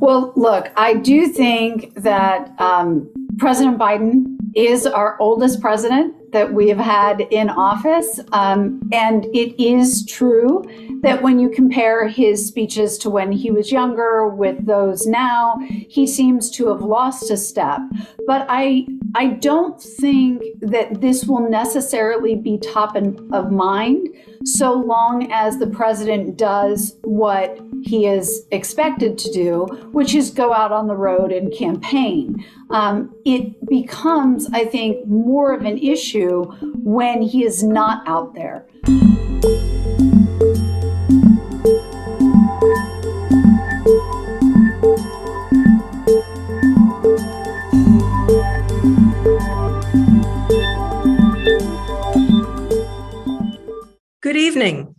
Well, look, I do think that President Biden is our oldest president that we have had in office. And it is true that when you compare his speeches to when he was younger with those now, he seems to have lost a step. But I don't think that this will necessarily be top of mind so long as the president does what he is expected to do, which is go out on the road and campaign. It becomes, I think, more of an issue when he is not out there. Good evening.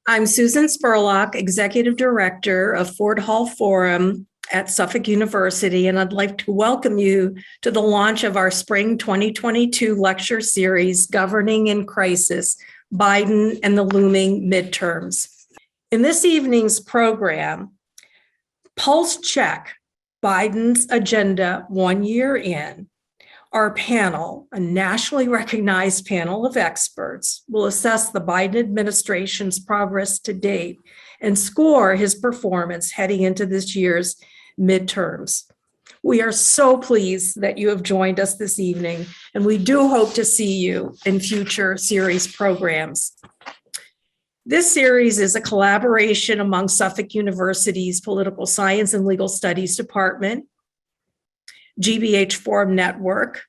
I'm Susan Spurlock, Executive Director of Ford Hall Forum at Suffolk University, and I'd like to welcome you to the launch of our Spring 2022 lecture series, Governing in Crisis, Biden and the Looming Midterms. In this evening's program, Pulse Check, Biden's Agenda 1 year in, our panel, a nationally recognized panel of experts, will assess the Biden administration's progress to date and score his performance heading into this year's midterms. We are so pleased that you have joined us this evening, and we do hope to see you in future series programs. This series is a collaboration among Suffolk University's Political Science and Legal Studies Department, GBH Forum Network,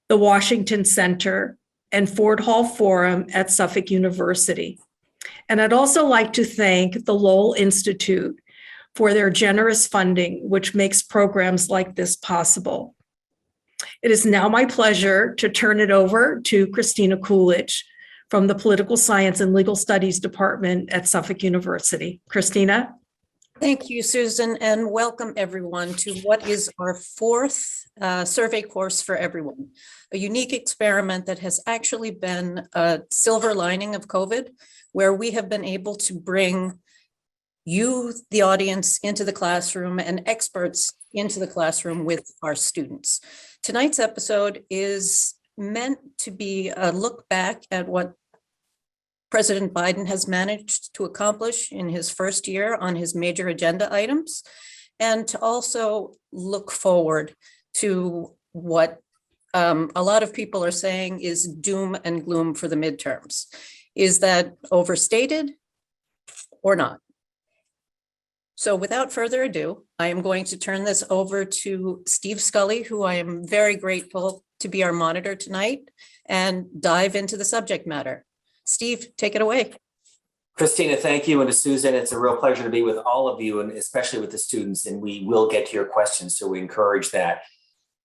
the Washington Center, and Ford Hall Forum at Suffolk University. And I'd also like to thank the Lowell Institute for their generous funding, which makes programs like this possible. It is now my pleasure to turn it over to Christina Coolidge from the Political Science and Legal Studies Department at Suffolk University. Christina? Thank you, Susan, and welcome everyone to what is our fourth survey course for everyone, a unique experiment that has actually been a silver lining of COVID, where we have been able to bring you, the audience, into the classroom and experts into the classroom with our students. Tonight's episode is meant to be a look back at what President Biden has managed to accomplish in his first year on his major agenda items, and to also look forward to what a lot of people are saying is doom and gloom for the midterms. Is that overstated or not? So without further ado, I am going to turn this over to Steve Scully, who I am very grateful to be our monitor tonight, and dive into the subject matter. Steve, take it away. Christina, thank you. And to Susan, it's a real pleasure to be with all of you, and especially with the students, and we will get to your questions, so we encourage that.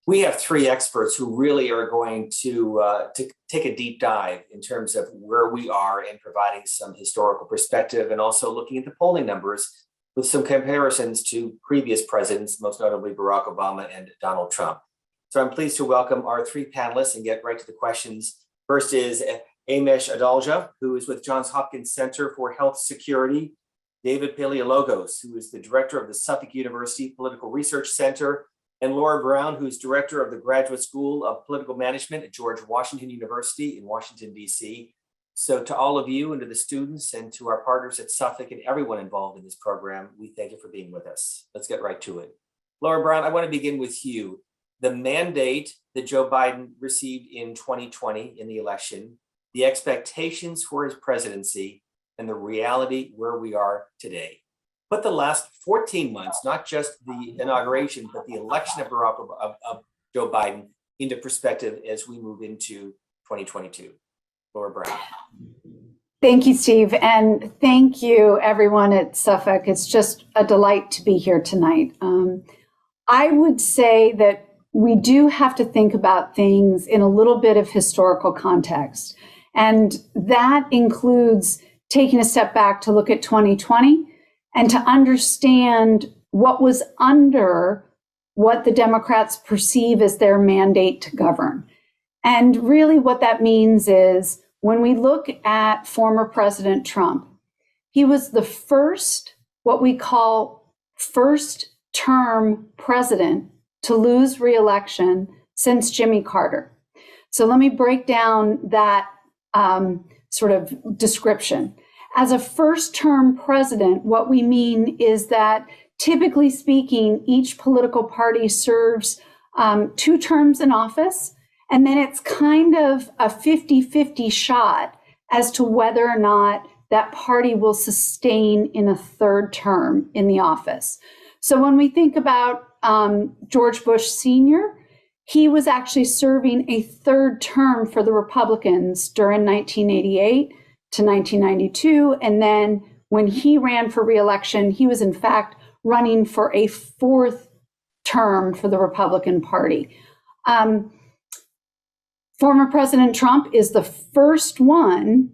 We have three experts who really are going to take a deep dive in terms of where we are in providing some historical perspective, and also looking at the polling numbers with some comparisons to previous presidents, most notably Barack Obama and Donald Trump. So I'm pleased to welcome our three panelists and get right to the questions. First is Amesh Adalja, who is with Johns Hopkins Center for Health Security, David Paleologos, who is the director of the Suffolk University Political Research Center, and Lara Brown, who's director of the Graduate School of Political Management at George Washington University in Washington, D.C. So to all of you and to the students and to our partners at Suffolk and everyone involved in this program, we thank you for being with us. Let's get right to it. Lara Brown, I want to begin with you. The mandate that Joe Biden received in 2020 in the election, the expectations for his presidency, and the reality where we are today. Put the last 14 months, not just the inauguration, but the election of Joe Biden into perspective as we move into 2022. Lara Brown. Thank you, Steve. And thank you, everyone at Suffolk. It's just a delight to be here tonight. I would say that we do have to think about things in a little bit of historical context. And that includes taking a step back to look at 2020 and to understand what was under what the Democrats perceive as their mandate to govern. And really what that means is when we look at former President Trump, he was the first, what we call first term president to lose re-election since Jimmy Carter. So let me break down that sort of description. As a first term president, what we mean is that typically speaking, each political party serves 2 terms in office, and then it's kind of a 50-50 shot as to whether or not that party will sustain in a 3rd term in the office. So when we think about George Bush Sr., he was actually serving a 3rd term for the Republicans during 1988 to 1992. And then when he ran for re-election, he was in fact running for a 4th term for the Republican Party. Former President Trump is the first one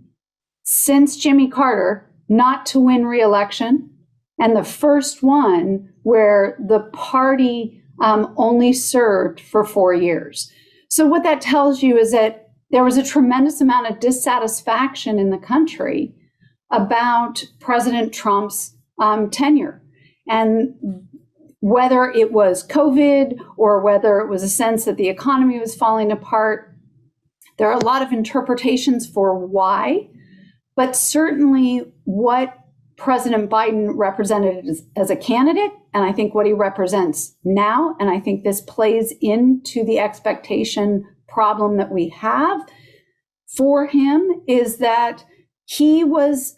since Jimmy Carter not to win re-election, and the first one where the party only served for 4 years. So what that tells you is that there was a tremendous amount of dissatisfaction in the country about President Trump's tenure. And whether it was COVID or whether it was a sense that the economy was falling apart, there are a lot of interpretations for why, but certainly what President Biden represented as a candidate, and I think what he represents now, and I think this plays into the expectation problem that we have for him, is that he was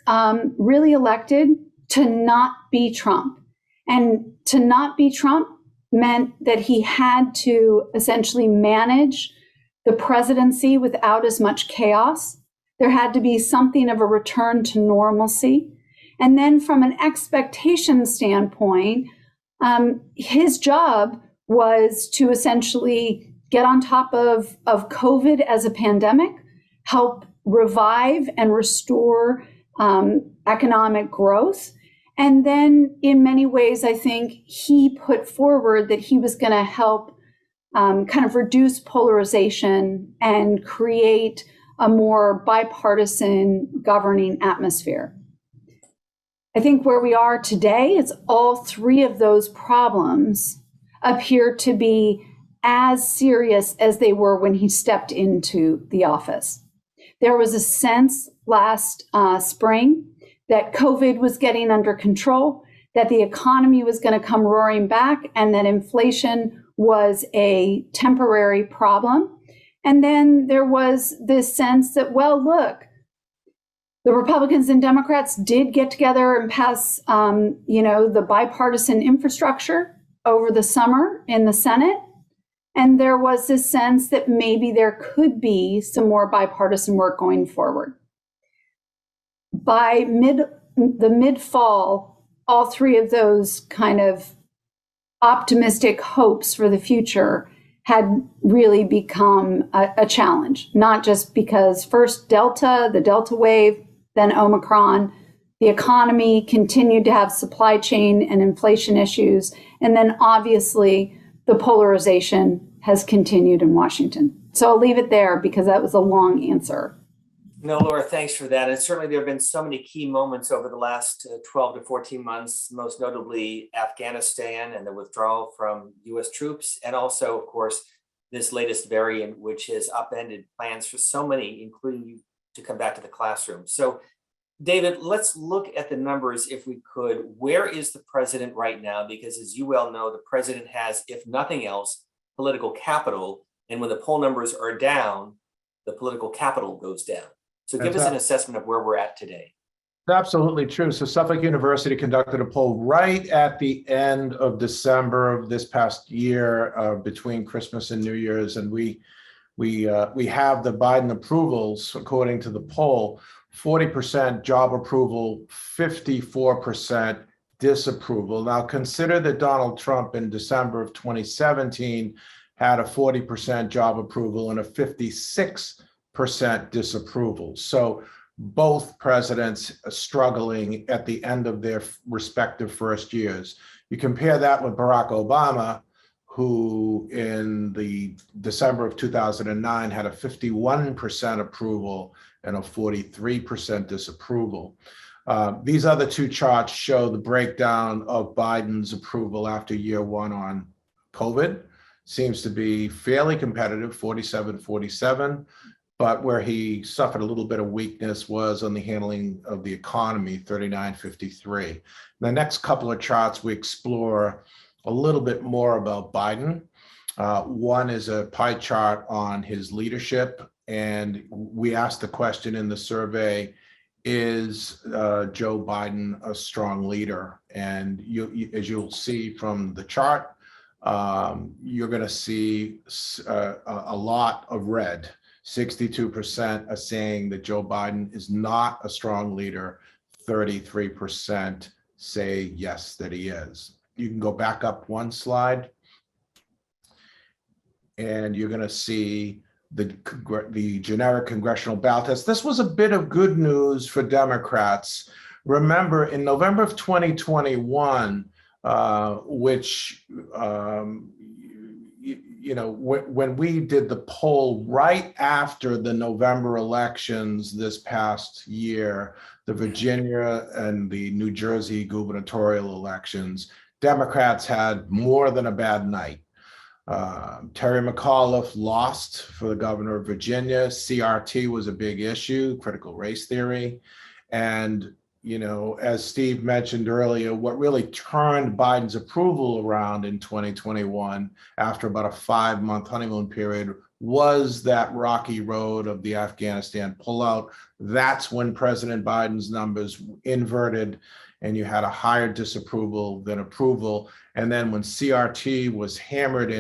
really elected to not be Trump. And to not be Trump meant that he had to essentially manage the presidency without as much chaos. There had to be something of a return to normalcy. And then from an expectation standpoint, his job was to essentially get on top of COVID as a pandemic, help revive and restore economic growth. And then in many ways, I think he put forward that he was going to help kind of reduce polarization and create a more bipartisan governing atmosphere. I think where we are today is all 3 of those problems appear to be as serious as they were when he stepped into the office. There was a sense last spring that COVID was getting under control, that the economy was going to come roaring back, and that inflation was a temporary problem. And then there was this sense that, well, look, the Republicans and Democrats did get together and pass, the bipartisan infrastructure over the summer in the Senate. And there was this sense that maybe there could be some more bipartisan work going forward. By the mid-fall, all 3 of those kind of optimistic hopes for the future had really become a challenge, not just because first Delta, the Delta wave, then Omicron, the economy continued to have supply chain and inflation issues, and then obviously the polarization has continued in Washington. So I'll leave it there because that was a long answer. No, Laura, thanks for that. And certainly there have been so many key moments over the last 12 to 14 months, most notably Afghanistan and the withdrawal from US troops. And also, of course, this latest variant, which has upended plans for so many, including you, to come back to the classroom. So, David, let's look at the numbers if we could. Where is the president right now? Because as you well know, the president has, if nothing else, political capital. And when the poll numbers are down, the political capital goes down. So give us an assessment of where we're at today. Absolutely true. So Suffolk University conducted a poll right at the end of December of this past year, between Christmas and New Year's, and we have the Biden approvals according to the poll: 40% job approval, 54% disapproval. Now consider that Donald Trump in December of 2017 had a 40% job approval and a 56% disapproval. So both presidents are struggling at the end of their respective first years. You compare that with Barack Obama, who in the December of 2009 had a 51% approval and a 43% disapproval. These other two charts show the breakdown of Biden's approval after year one on COVID. Seems to be fairly competitive, 47-47, but where he suffered a little bit of weakness was on the handling of the economy, 39-53. The next couple of charts, we explore a little bit more about Biden. One is a pie chart on his leadership, and we asked the question in the survey, is Joe Biden a strong leader? And as you'll see from the chart, you're going to see a lot of red. 62% are saying that Joe Biden is not a strong leader. 33% say yes, that he is. You can go back up one slide, and you're going to see the generic congressional ballot test. This was a bit of good news for Democrats. Remember, in November of 2021, which when we did the poll right after the November elections this past year, the Virginia and the New Jersey gubernatorial elections, Democrats had more than a bad night. Terry McAuliffe lost for the governor of Virginia. CRT was a big issue, critical race theory. And, as Steve mentioned earlier, what really turned Biden's approval around in 2021 after about a 5-month honeymoon period was that rocky road of the Afghanistan pullout. That's when President Biden's numbers inverted and you had a higher disapproval than approval. And then when CRT was hammered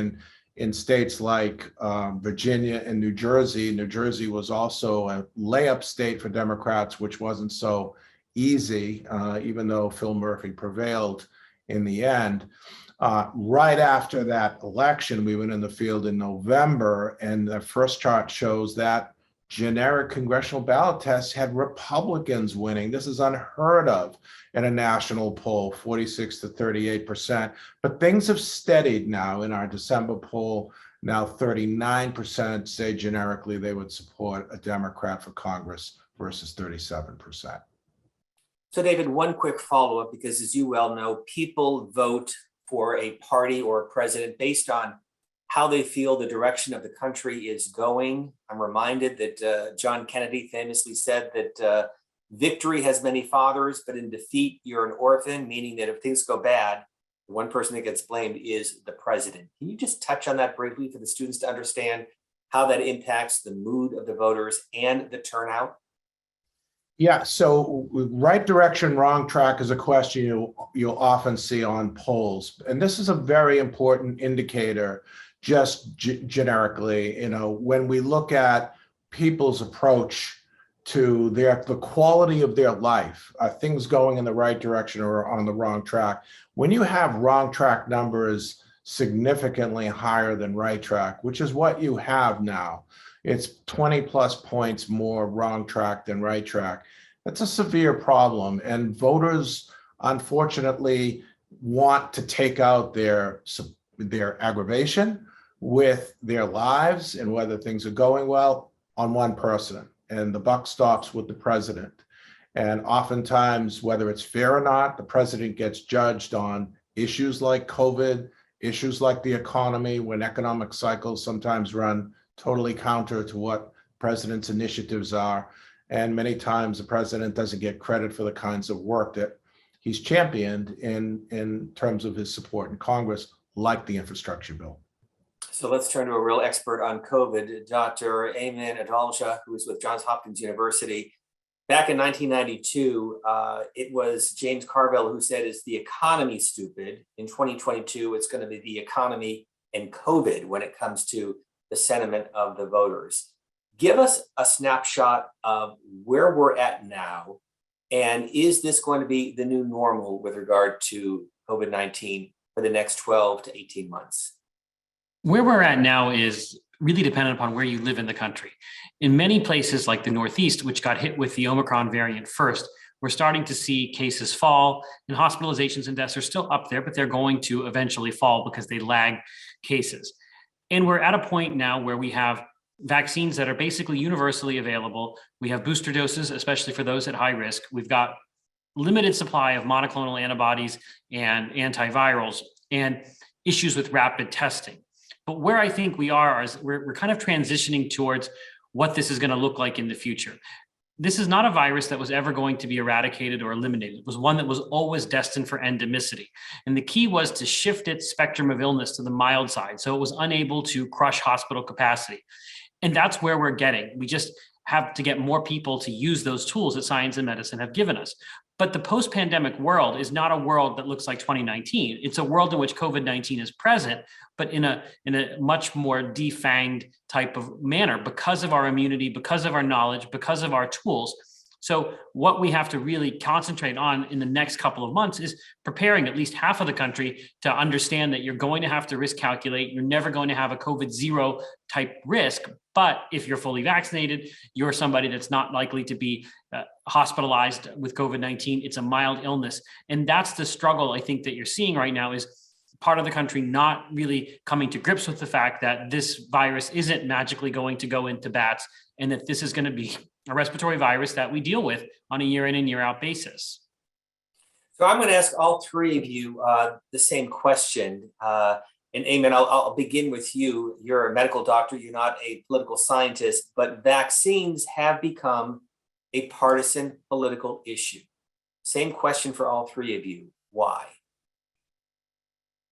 in states like Virginia and New Jersey was also a layup state for Democrats, which wasn't so easy, even though Phil Murphy prevailed in the end. Right after that election, we went in the field in November, and the first chart shows that generic congressional ballot test had Republicans winning. This is unheard of in a national poll, 46-38%. But things have steadied now. In our December poll, now 39% say generically they would support a Democrat for Congress versus 37%. So David, one quick follow-up, because as you well know, people vote for a party or a president based on how they feel the direction of the country is going. I'm reminded that John Kennedy famously said that victory has many fathers, but in defeat, you're an orphan, meaning that if things go bad, the one person that gets blamed is the president. Can you just touch on that briefly for the students to understand how that impacts the mood of the voters and the turnout? Yeah, so right direction, wrong track is a question you'll often see on polls. And this is a very important indicator, just generically, when we look at people's approach to the quality of their life, are things going in the right direction or on the wrong track? When you have wrong track numbers significantly higher than right track, which is what you have now, it's 20 plus points more wrong track than right track. That's a severe problem. And voters, unfortunately, want to take out their aggravation with their lives and whether things are going well on one person. And the buck stops with the president. And oftentimes, whether it's fair or not, the president gets judged on issues like COVID, issues like the economy, when economic cycles sometimes run totally counter to what president's initiatives are. And many times the president doesn't get credit for the kinds of work that he's championed in terms of his support in Congress, like the infrastructure bill. So let's turn to a real expert on COVID, Dr. Amesh Adalja, who is with Johns Hopkins University. Back in 1992, it was James Carville who said, "Is the economy stupid?" In 2022, it's going to be the economy and COVID when it comes to the sentiment of the voters. Give us a snapshot of where we're at now, and is this going to be the new normal with regard to COVID-19 for the next 12 to 18 months? Where we're at now is really dependent upon where you live in the country. In many places like the Northeast, which got hit with the Omicron variant first, we're starting to see cases fall, and hospitalizations and deaths are still up there, but they're going to eventually fall because they lag cases. And we're at a point now where we have vaccines that are basically universally available. We have booster doses, especially for those at high risk. We've got limited supply of monoclonal antibodies and antivirals and issues with rapid testing. But where I think we are is we're kind of transitioning towards what this is going to look like in the future. This is not a virus that was ever going to be eradicated or eliminated. It was one that was always destined for endemicity. And the key was to shift its spectrum of illness to the mild side, so it was unable to crush hospital capacity. And that's where we're getting. We just have to get more people to use those tools that science and medicine have given us. But the post-pandemic world is not a world that looks like 2019. It's a world in which COVID-19 is present, but in a much more defanged type of manner because of our immunity, because of our knowledge, because of our tools. So what we have to really concentrate on in the next couple of months is preparing at least half of the country to understand that you're going to have to risk calculate. You're never going to have a COVID-0 type risk. But if you're fully vaccinated, you're somebody that's not likely to be hospitalized with COVID-19. It's a mild illness. And that's the struggle I think that you're seeing right now is part of the country not really coming to grips with the fact that this virus isn't magically going to go into bats and that this is going to be a respiratory virus that we deal with on a year in and year out basis. So I'm going to ask all three of you the same question. And Eamon, I'll begin with you. You're a medical doctor. You're not a political scientist, but vaccines have become a partisan political issue. Same question for all three of you. Why?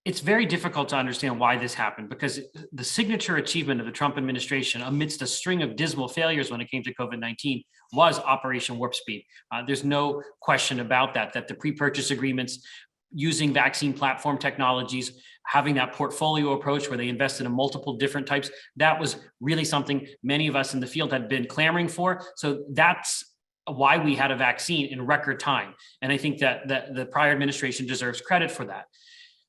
It's very difficult to understand why this happened because the signature achievement of the Trump administration amidst a string of dismal failures when it came to COVID-19 was Operation Warp Speed. There's no question about that the pre-purchase agreements using vaccine platform technologies, having that portfolio approach where they invested in multiple different types, that was really something many of us in the field had been clamoring for. So that's why we had a vaccine in record time. And I think that the prior administration deserves credit for that.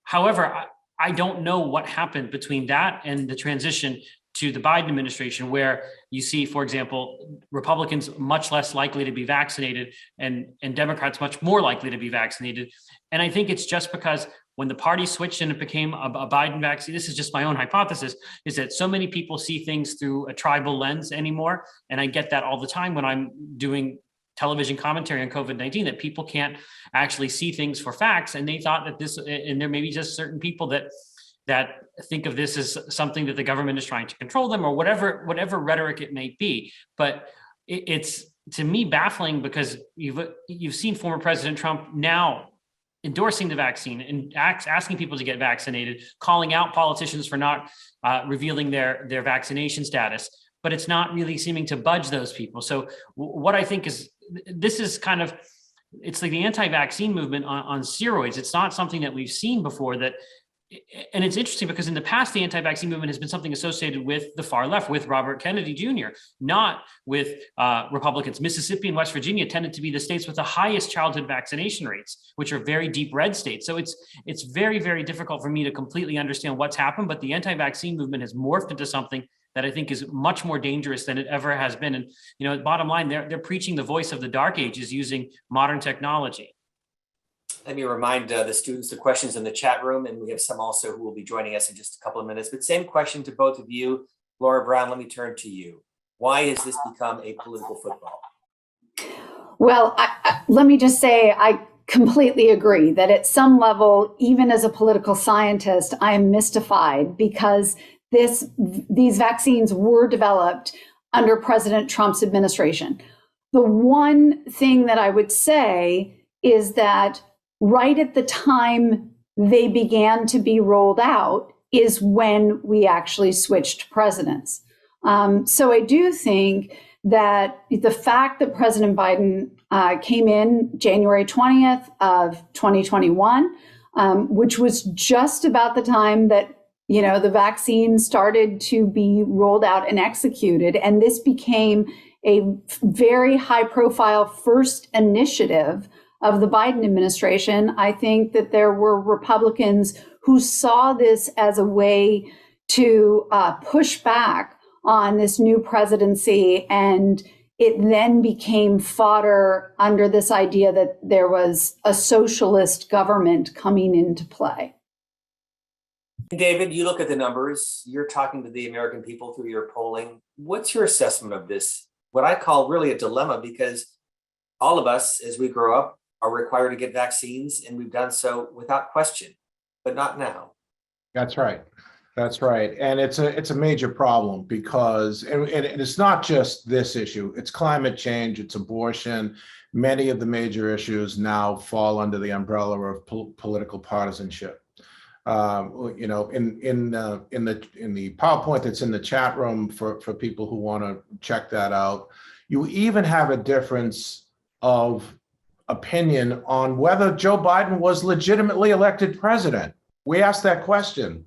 However, I don't know what happened between that and the transition to the Biden administration, where you see, for example, Republicans much less likely to be vaccinated and Democrats much more likely to be vaccinated. And I think it's just because when the party switched and it became a Biden vaccine, this is just my own hypothesis, is that so many people see things through a tribal lens anymore. And I get that all the time when I'm doing television commentary on COVID-19, that people can't actually see things for facts. And they thought that this, and there may be just certain people that think of this as something that the government is trying to control them or whatever rhetoric it may be. But it's, to me, baffling because you've seen former President Trump now endorsing the vaccine and asking people to get vaccinated, calling out politicians for not revealing their vaccination status, but it's not really seeming to budge those people. So what I think is, this is kind of, it's like the anti-vaccine movement on steroids. It's not something that we've seen before that. And it's interesting because in the past, the anti-vaccine movement has been something associated with the far left, with Robert Kennedy Jr., not with Republicans. Mississippi and West Virginia tended to be the states with the highest childhood vaccination rates, which are very deep red states. So it's very, very difficult for me to completely understand what's happened. But the anti-vaccine movement has morphed into something that I think is much more dangerous than it ever has been. And, you know, bottom line, they're preaching the voice of the dark ages using modern technology. Let me remind the students the questions in the chat room, and we have some also who will be joining us in just a couple of minutes. But same question to both of you. Lara Brown, let me turn to you. Why has this become a political football? Well, let me just say, I completely agree that at some level, even as a political scientist, I am mystified because these vaccines were developed under President Trump's administration. The one thing that I would say is that right at the time they began to be rolled out is when we actually switched presidents. So I do think that the fact that President Biden came in January 20th of 2021, which was just about the time that the vaccine started to be rolled out and executed. And this became a very high profile first initiative of the Biden administration. I think that there were Republicans who saw this as a way to push back on this new presidency. And it then became fodder under this idea that there was a socialist government coming into play. David, you look at the numbers, you're talking to the American people through your polling. What's your assessment of this? What I call really a dilemma, because all of us, as we grow up, are required to get vaccines, and we've done so without question, but not now. That's right. That's right. And it's a major problem because and it's not just this issue, it's climate change, it's abortion. Many of the major issues now fall under the umbrella of political partisanship. You know, in the PowerPoint that's in the chat room for people who want to check that out, you even have a difference of opinion on whether Joe Biden was legitimately elected president. We asked that question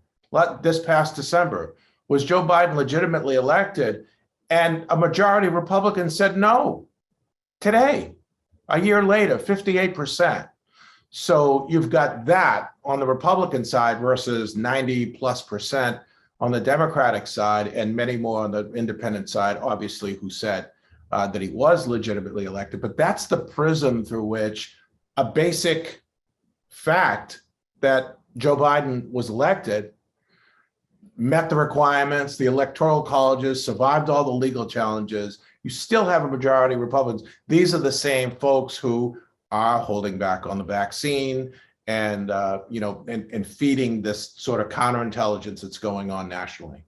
this past December. Was Joe Biden legitimately elected? And a majority of Republicans said no. Today, a year later, 58%. So you've got that on the Republican side versus 90+% on the Democratic side, and many more on the independent side, obviously, who said that he was legitimately elected. But that's the prism through which a basic fact that Joe Biden was elected, met the requirements, the electoral colleges, survived all the legal challenges. You still have a majority of Republicans. These are the same folks who are holding back on the vaccine and you know, and feeding this sort of counterintelligence that's going on nationally.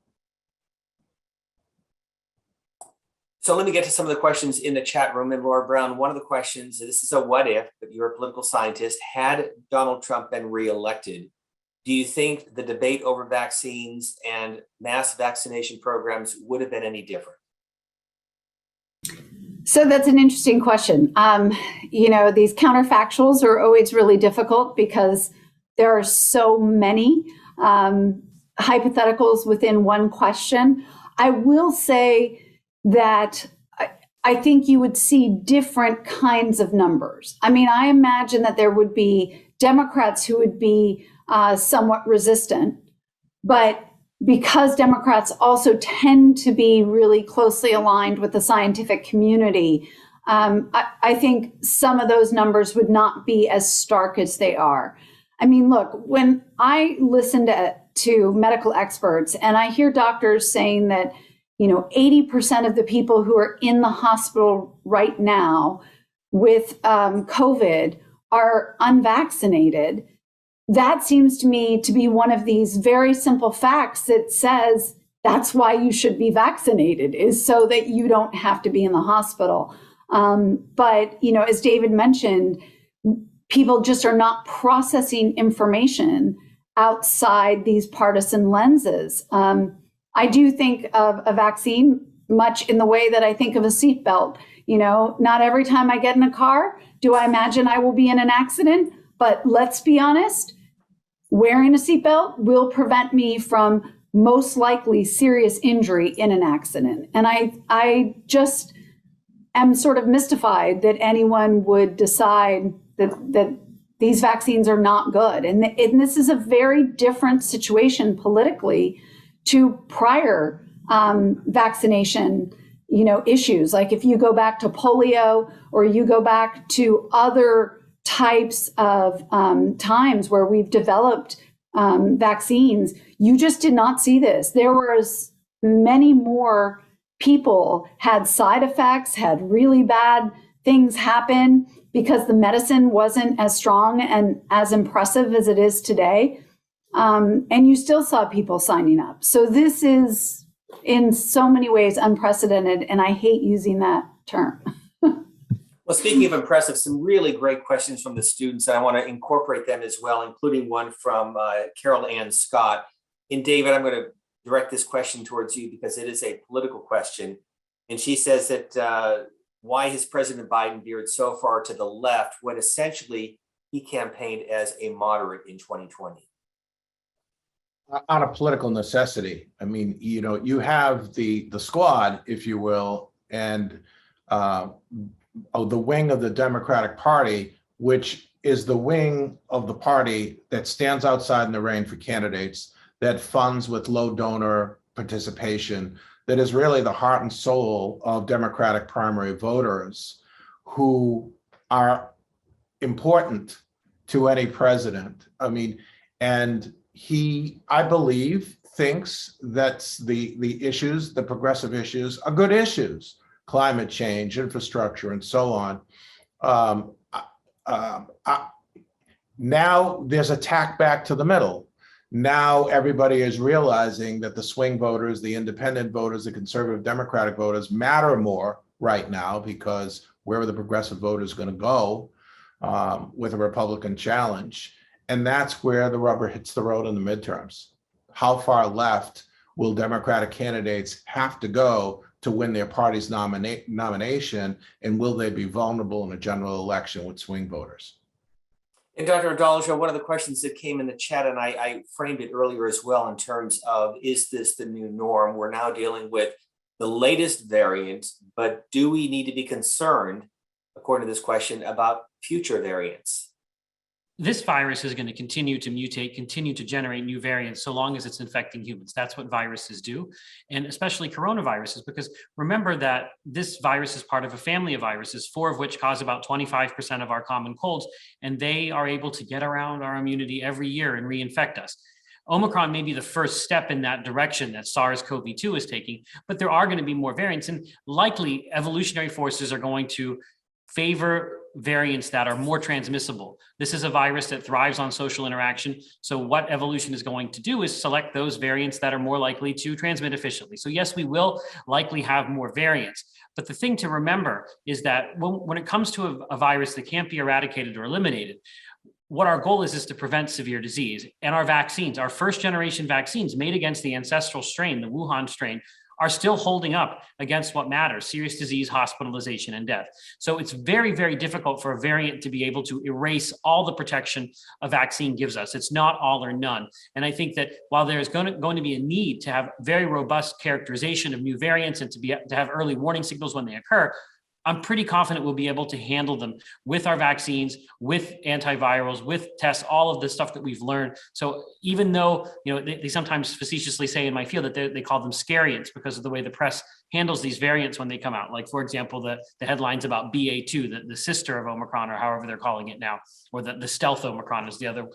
So let me get to some of the questions in the chat room. And Lara Brown, one of the questions, this is a what if, but you're a political scientist, had Donald Trump been reelected, do you think the debate over vaccines and mass vaccination programs would have been any different? So that's an interesting question. You know, these counterfactuals are always really difficult because there are so many hypotheticals within one question. I will say that I think you would see different kinds of numbers. I mean, I imagine that there would be Democrats who would be somewhat resistant, but because Democrats also tend to be really closely aligned with the scientific community, I think some of those numbers would not be as stark as they are. I mean, look, when I listen to medical experts and I hear doctors saying that, you know, 80% of the people who are in the hospital right now with COVID are unvaccinated, that seems to me to be one of these very simple facts that says that's why you should be vaccinated, is so that you don't have to be in the hospital. But, you know, as David mentioned, people just are not processing information outside these partisan lenses. I do think of a vaccine much in the way that I think of a seatbelt. You know, not every time I get in a car do I imagine I will be in an accident, but let's be honest, wearing a seatbelt will prevent me from most likely serious injury in an accident. And I just am sort of mystified that anyone would decide that these vaccines are not good. And this is a very different situation politically to prior vaccination, you know, issues. Like if you go back to polio or you go back to other types of times where we've developed vaccines, you just did not see this. There was many more people had side effects, had really bad things happen because the medicine wasn't as strong and as impressive as it is today. And you still saw people signing up. So this is in so many ways unprecedented, and I hate using that term. Well, speaking of impressive, some really great questions from the students, and I want to incorporate them as well, including one from Carol Ann Scott. And David, I'm going to direct this question towards you because it is a political question. And she says that why has President Biden veered so far to the left when essentially he campaigned as a moderate in 2020? Out of political necessity. I mean, you know, you have the squad, if you will, and the wing of the Democratic Party, which is the wing of the party that stands outside in the rain for candidates, that funds with low donor participation, that is really the heart and soul of Democratic primary voters who are important to any president. I mean, and he, I believe, thinks that the issues, the progressive issues, are good issues, climate change, infrastructure, and so on. now there's a tack back to the middle. Now everybody is realizing that the swing voters, the independent voters, the conservative Democratic voters matter more right now, because where are the progressive voters going to go with a Republican challenge? And that's where the rubber hits the road in the midterms. How far left will Democratic candidates have to go to win their party's nomination? And will they be vulnerable in a general election with swing voters? And Dr. Adalja, one of the questions that came in the chat, and I framed it earlier as well in terms of, is this the new norm? We're now dealing with the latest variant, but do we need to be concerned, according to this question, about future variants? This virus is going to continue to mutate, continue to generate new variants so long as it's infecting humans. That's what viruses do, and especially coronaviruses, because remember that this virus is part of a family of viruses, 4 of which cause about 25% of our common colds, and they are able to get around our immunity every year and reinfect us. Omicron may be the first step in that direction that SARS-CoV-2 is taking, but there are going to be more variants, and likely evolutionary forces are going to favor variants that are more transmissible. This is a virus that thrives on social interaction. So what evolution is going to do is select those variants that are more likely to transmit efficiently. So yes, we will likely have more variants. But the thing to remember is that when it comes to a virus that can't be eradicated or eliminated, what our goal is to prevent severe disease. And our vaccines, our first generation vaccines made against the ancestral strain, the Wuhan strain, are still holding up against what matters: serious disease, hospitalization, and death. So it's very, very difficult for a variant to be able to erase all the protection a vaccine gives us. It's not all or none. And I think that while there's going to be a need to have very robust characterization of new variants and to have early warning signals when they occur, I'm pretty confident we'll be able to handle them with our vaccines, with antivirals, with tests, all of the stuff that we've learned. So even though, they sometimes facetiously say in my field that they call them scariants because of the way the press handles these variants when they come out. Like, for example, the headlines about BA2, the sister of Omicron, or however they're calling it now, or the stealth Omicron is the other,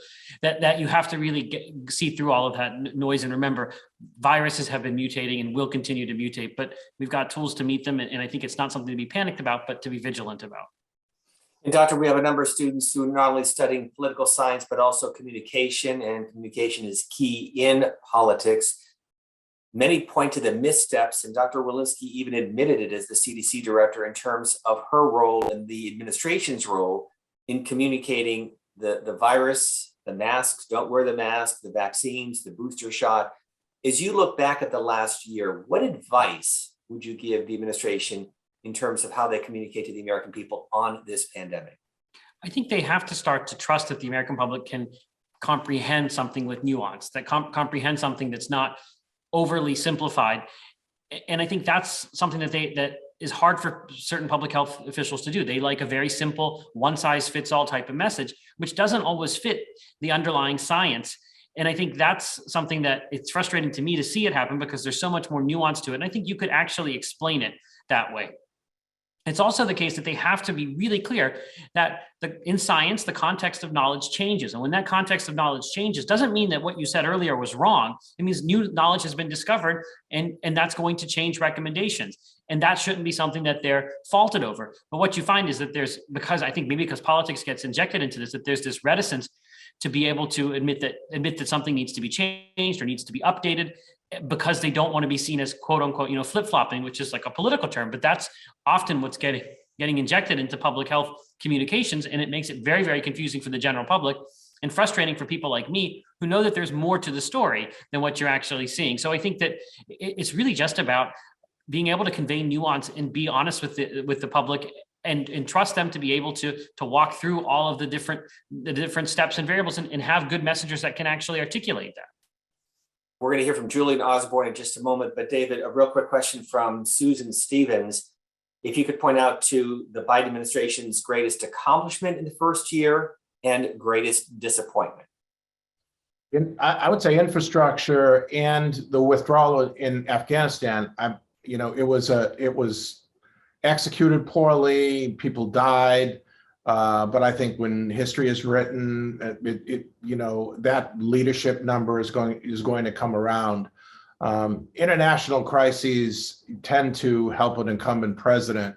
that you have to really see through all of that noise. And remember, viruses have been mutating and will continue to mutate, but we've got tools to meet them. And I think it's not something to be panicked about, but to be vigilant about. And Doctor, we have a number of students who are not only studying political science, but also communication, and communication is key in politics. Many point to the missteps, and Dr. Walensky even admitted it as the CDC director in terms of her role and the administration's role in communicating the virus, the masks, don't wear the mask, the vaccines, the booster shot. As you look back at the last year, what advice would you give the administration in terms of how they communicate to the American people on this pandemic? I think they have to start to trust that the American public can comprehend something with nuance, that comprehend something that's not overly simplified. And I think that's something that is hard for certain public health officials to do. They like a very simple, one size fits all type of message, which doesn't always fit the underlying science. And I think that's something that it's frustrating to me to see it happen, because there's so much more nuance to it. And I think you could actually explain it that way. It's also the case that they have to be really clear that in science, the context of knowledge changes. And when that context of knowledge changes, doesn't mean that what you said earlier was wrong. It means new knowledge has been discovered, and that's going to change recommendations. And that shouldn't be something that they're faulted over. But what you find is that because politics gets injected into this, that there's this reticence to be able to admit that something needs to be changed or needs to be updated, because they don't want to be seen as quote unquote, flip-flopping, which is like a political term, but that's often what's getting injected into public health communications. And it makes it very, very confusing for the general public and frustrating for people like me who know that there's more to the story than what you're actually seeing. So I think that it's really just about being able to convey nuance and be honest with the public, and trust them to be able to walk through all of the different steps and variables and have good messengers that can actually articulate that. We're going to hear from Julian Osborne in just a moment, but David, a real quick question from Susan Stevens. If you could point out to the Biden administration's greatest accomplishment in the first year and greatest disappointment. I would say infrastructure and the withdrawal in Afghanistan. It was executed poorly. People died. But I think when history is written, that leadership number is going to come around. International crises tend to help an incumbent president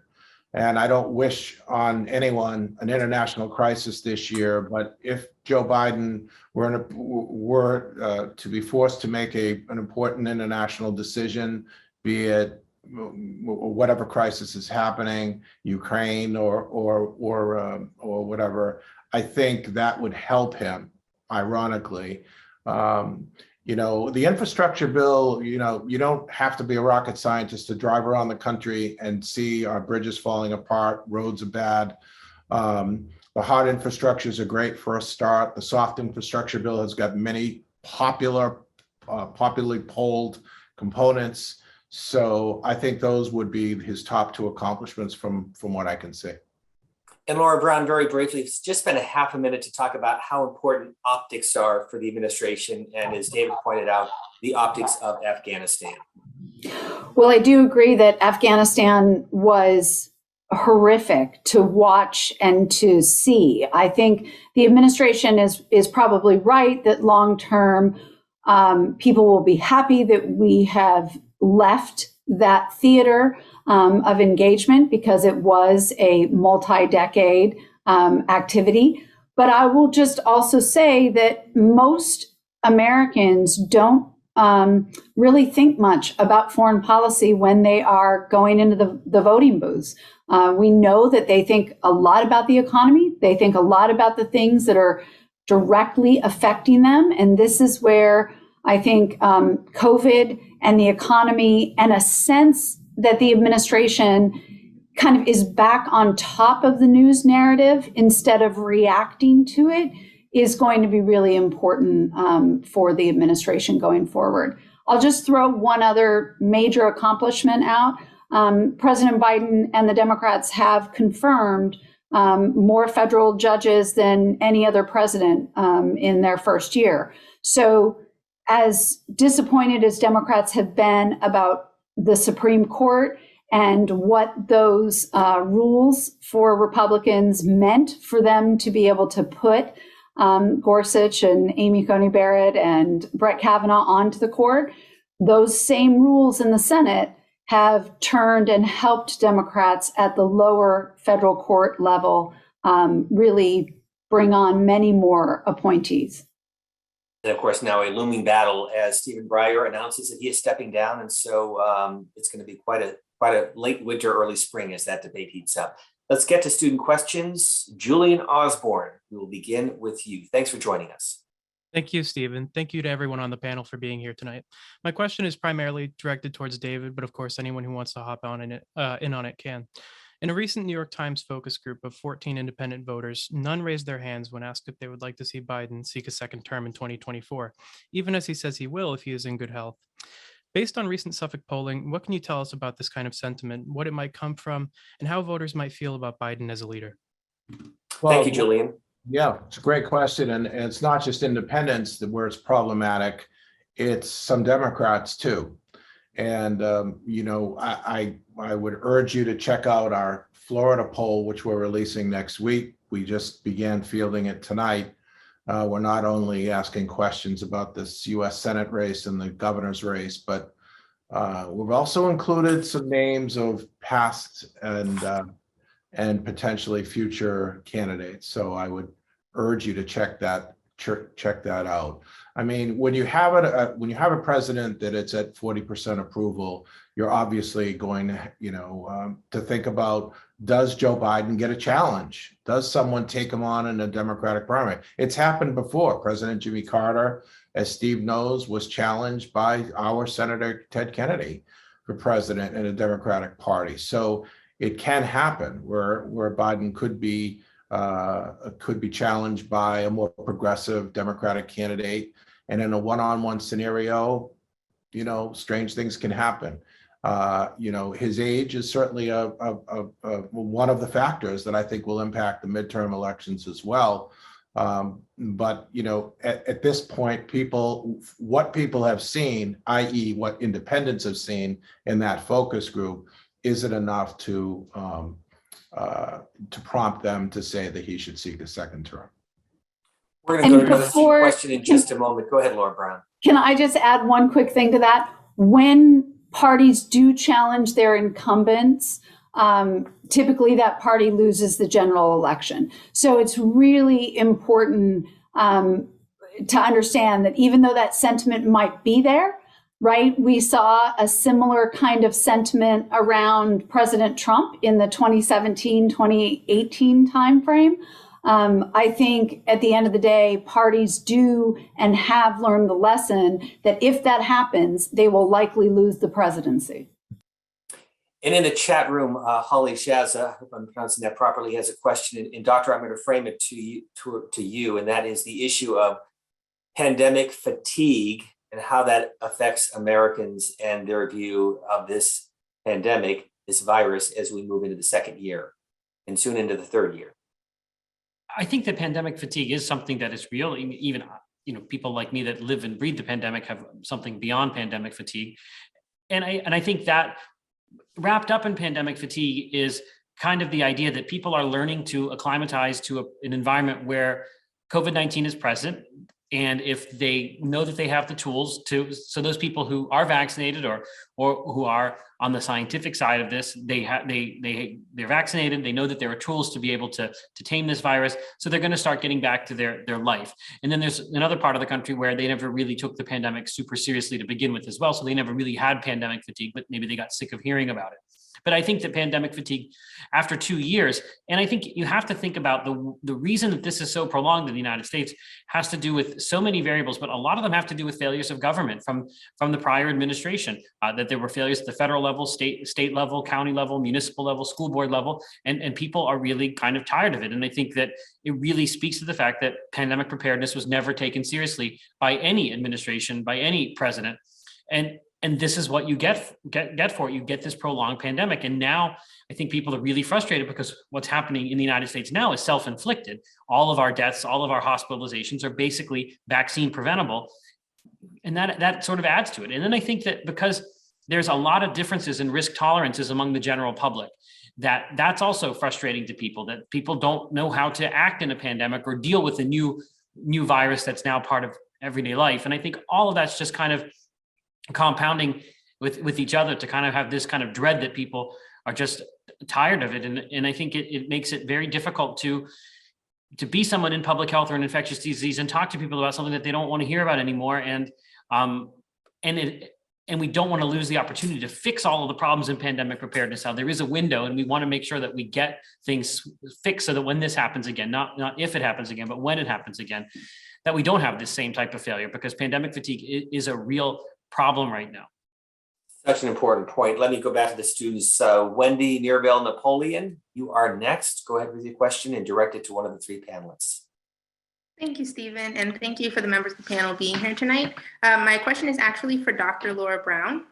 And I don't wish on anyone an international crisis this year, but if Joe Biden were to be forced to make an important international decision, be it whatever crisis is happening, Ukraine or whatever, I think that would help him, ironically. The infrastructure bill, you don't have to be a rocket scientist to drive around the country and see our bridges falling apart, roads are bad. The hard infrastructures are great for a start. The soft infrastructure bill has got many popularly polled components. So I think those would be his top two accomplishments from what I can see. And Lara Brown, very briefly, just spend a half a minute to talk about how important optics are for the administration, and as David pointed out, the optics of Afghanistan. Well, I do agree that Afghanistan was horrific to watch and to see. I think the administration is probably right that long-term people will be happy that we have left that theater of engagement because it was a multi-decade activity. But I will just also say that most Americans don't really think much about foreign policy when they are going into the voting booths. We know that they think a lot about the economy. They think a lot about the things that are directly affecting them. And this is where I think COVID and the economy and a sense that the administration kind of is back on top of the news narrative instead of reacting to it is going to be really important for the administration going forward. I'll just throw one other major accomplishment out. President Biden and the Democrats have confirmed more federal judges than any other president in their first year. So as disappointed as Democrats have been about the Supreme Court and what those rules for Republicans meant for them to be able to put Gorsuch and Amy Coney Barrett and Brett Kavanaugh onto the court, those same rules in the Senate have turned and helped Democrats at the lower federal court level really bring on many more appointees. And of course, now a looming battle as Stephen Breyer announces that he is stepping down. And so it's going to be quite a late winter, early spring as that debate heats up. Let's get to student questions. Julian Osborne, we will begin with you. Thanks for joining us. Thank you, Stephen. Thank you to everyone on the panel for being here tonight. My question is primarily directed towards David, but of course, anyone who wants to hop on in on it can. In a recent New York Times focus group of 14 independent voters, none raised their hands when asked if they would like to see Biden seek a second term in 2024, even as he says he will if he is in good health. Based on recent Suffolk polling, what can you tell us about this kind of sentiment, what it might come from, and how voters might feel about Biden as a leader? Well, thank you, Julian. Yeah, it's a great question. And it's not just independents where it's problematic, it's some Democrats too. And, I would urge you to check out our Florida poll, which we're releasing next week. We just began fielding it tonight. We're not only asking questions about this U.S. Senate race and the governor's race, but we've also included some names of past and potentially future candidates. So I would urge you to check that out. I mean, when you have a president that it's at 40% approval, you're obviously going to think about, does Joe Biden get a challenge? Does someone take him on in a Democratic primary? It's happened before. President Jimmy Carter, as Steve knows, was challenged by our Senator Ted Kennedy for president in a Democratic party. So it can happen where Biden could be challenged by a more progressive Democratic candidate. And in a one-on-one scenario, strange things can happen. His age is certainly one of the factors that I think will impact the midterm elections as well. But at this point, what people have seen, i.e. what independents have seen in that focus group, isn't enough to prompt them to say that he should seek a second term. We're going to go to another question in just a moment. Go ahead, Lara Brown. Can I just add one quick thing to that? When parties do challenge their incumbents, typically that party loses the general election. So it's really important to understand that even though that sentiment might be there, right? We saw a similar kind of sentiment around President Trump in the 2017, 2018 timeframe. I think at the end of the day, parties do and have learned the lesson that if that happens, they will likely lose the presidency. And in the chat room, Holly Shaza, I hope I'm pronouncing that properly, has a question. And Doctor, I'm going to frame it to you, and that is the issue of pandemic fatigue and how that affects Americans and their view of this pandemic, this virus, as we move into the second year and soon into the third year. I think that pandemic fatigue is something that is real. Even people like me that live and breathe the pandemic have something beyond pandemic fatigue. And I think that wrapped up in pandemic fatigue is kind of the idea that people are learning to acclimatize to an environment where COVID-19 is present. And if they know that they have the tools to, so those people who are vaccinated or who are on the scientific side of this, they're vaccinated. They know that there are tools to be able to tame this virus. So they're going to start getting back to their life. And then there's another part of the country where they never really took the pandemic super seriously to begin with as well. So they never really had pandemic fatigue, but maybe they got sick of hearing about it. But I think that pandemic fatigue after 2 years, and I think you have to think about the reason that this is so prolonged in the United States has to do with so many variables, but a lot of them have to do with failures of government from the prior administration, that there were failures at the federal level, state level, county level, municipal level, school board level, and people are really kind of tired of it. And I think that it really speaks to the fact that pandemic preparedness was never taken seriously by any administration, by any president. And this is what you get for it. You get this prolonged pandemic. And now I think people are really frustrated because what's happening in the United States now is self-inflicted. All of our deaths, all of our hospitalizations are basically vaccine preventable. And that sort of adds to it. And then I think that because there's a lot of differences in risk tolerances among the general public, that's also frustrating to people, that people don't know how to act in a pandemic or deal with a new virus that's now part of everyday life. And I think all of that's just kind of compounding with each other to kind of have this kind of dread that people are just tired of it. And I think it makes it very difficult to be someone in public health or an infectious disease and talk to people about something that they don't want to hear about anymore. And we don't want to lose the opportunity to fix all of the problems in pandemic preparedness. Now there is a window, and we want to make sure that we get things fixed so that when this happens again, not if it happens again, but when it happens again, that we don't have this same type of failure, because pandemic fatigue is a real problem right now. Such an important point. Let me go back to the students. Wendy, Nearville, Napoleon, you are next. Go ahead with your question and direct it to one of the three panelists. Thank you, Stephen, and thank you for the members of the panel being here tonight. My question is actually for Dr. Lara Brown.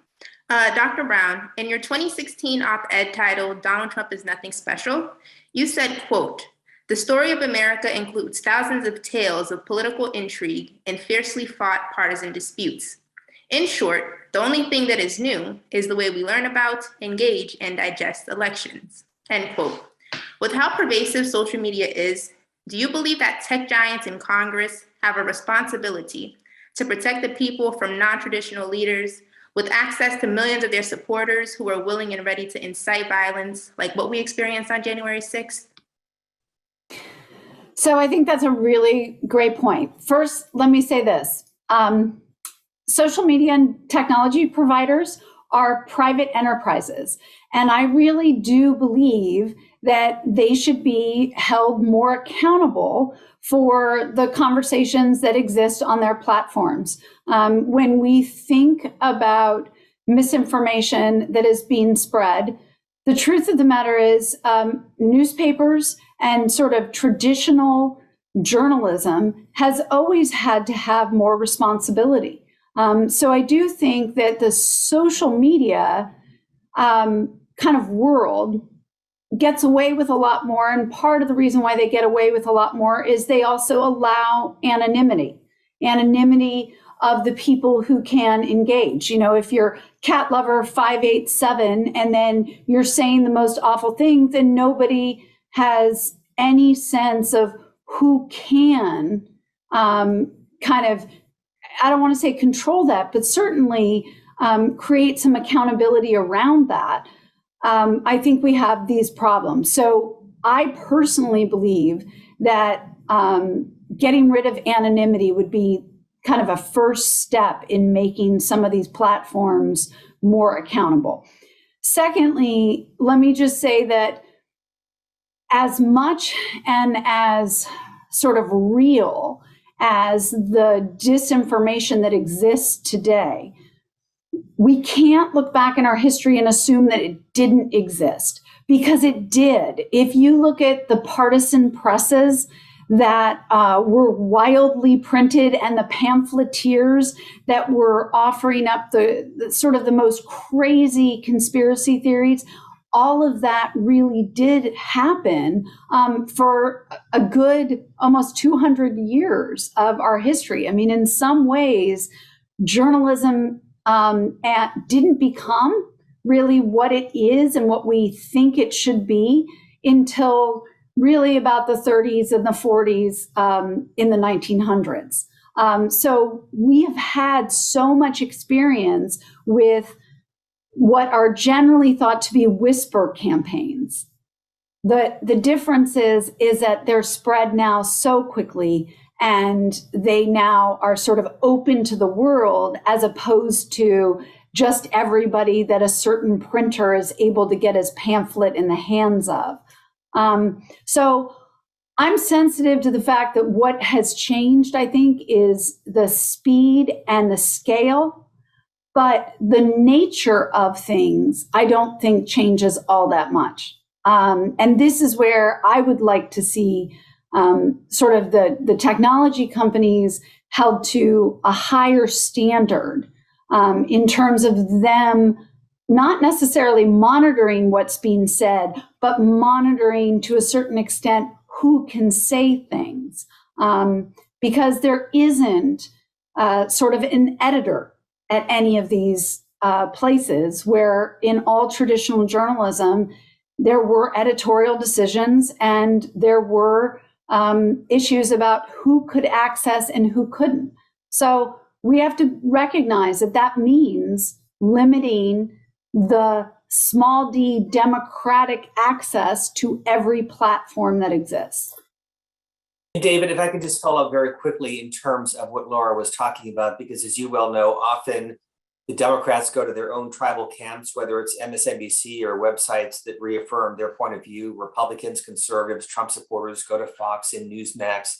Dr. Brown, in your 2016 op-ed titled "Donald Trump is Nothing Special," you said, quote, "The story of America includes thousands of tales of political intrigue and fiercely fought partisan disputes. In short, the only thing that is new is the way we learn about, engage, and digest elections," end quote. With how pervasive social media is, do you believe that tech giants in Congress have a responsibility to protect the people from non-traditional leaders with access to millions of their supporters who are willing and ready to incite violence like what we experienced on January 6th? So I think that's a really great point. First, let me say this. Social media and technology providers are private enterprises. And I really do believe that they should be held more accountable for the conversations that exist on their platforms. When we think about misinformation that is being spread, the truth of the matter is newspapers and sort of traditional journalism has always had to have more responsibility. So I do think that the social media kind of world gets away with a lot more. And part of the reason why they get away with a lot more is they also allow anonymity of the people who can engage. You know, if you're cat lover 587 and then you're saying the most awful things, then nobody has any sense of who can kind of, I don't want to say control that, but certainly create some accountability around that. I think we have these problems. So I personally believe that getting rid of anonymity would be kind of a first step in making some of these platforms more accountable. Secondly, let me just say that as much and as sort of real as the disinformation that exists today, we can't look back in our history and assume that it didn't exist, because it did. If you look at the partisan presses that were wildly printed and the pamphleteers that were offering up the sort of the most crazy conspiracy theories, all of that really did happen for a good almost 200 years of our history. I mean, in some ways, journalism didn't become really what it is and what we think it should be until really about the 30s and the 40s in the 1900s. So we have had so much experience with what are generally thought to be whisper campaigns. The difference is that they're spread now so quickly, and they now are sort of open to the world, as opposed to just everybody that a certain printer is able to get his pamphlet in the hands of. So I'm sensitive to the fact that what has changed, I think, is the speed and the scale. But the nature of things, I don't think changes all that much. And this is where I would like to see sort of the technology companies held to a higher standard in terms of them not necessarily monitoring what's being said, but monitoring to a certain extent who can say things. Because there isn't sort of an editor at any of these places, where in all traditional journalism, there were editorial decisions and there were issues about who could access and who couldn't. So we have to recognize that that means limiting the small d democratic access to every platform that exists. David, if I could just follow up very quickly in terms of what Laura was talking about, because as you well know, often the Democrats go to their own tribal camps, whether it's MSNBC or websites that reaffirm their point of view. Republicans, conservatives, Trump supporters go to Fox and Newsmax.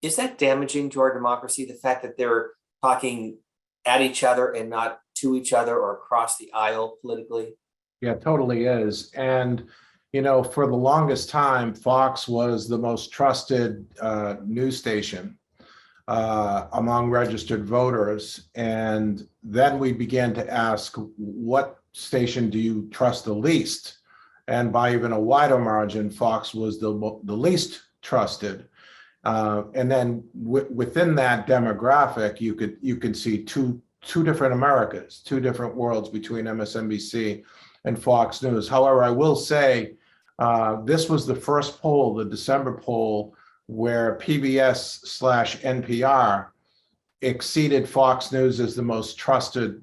Is that damaging to our democracy, the fact that they're talking at each other and not to each other or across the aisle politically? Yeah, totally is. And you know, for the longest time, Fox was the most trusted news station among registered voters. And then we began to ask, what station do you trust the least? And by even a wider margin, Fox was the least trusted. And then within that demographic, you could see two different Americas, two different worlds between MSNBC and Fox News. However, I will say, this was the first poll, the December poll, where PBS/NPR exceeded Fox News as the most trusted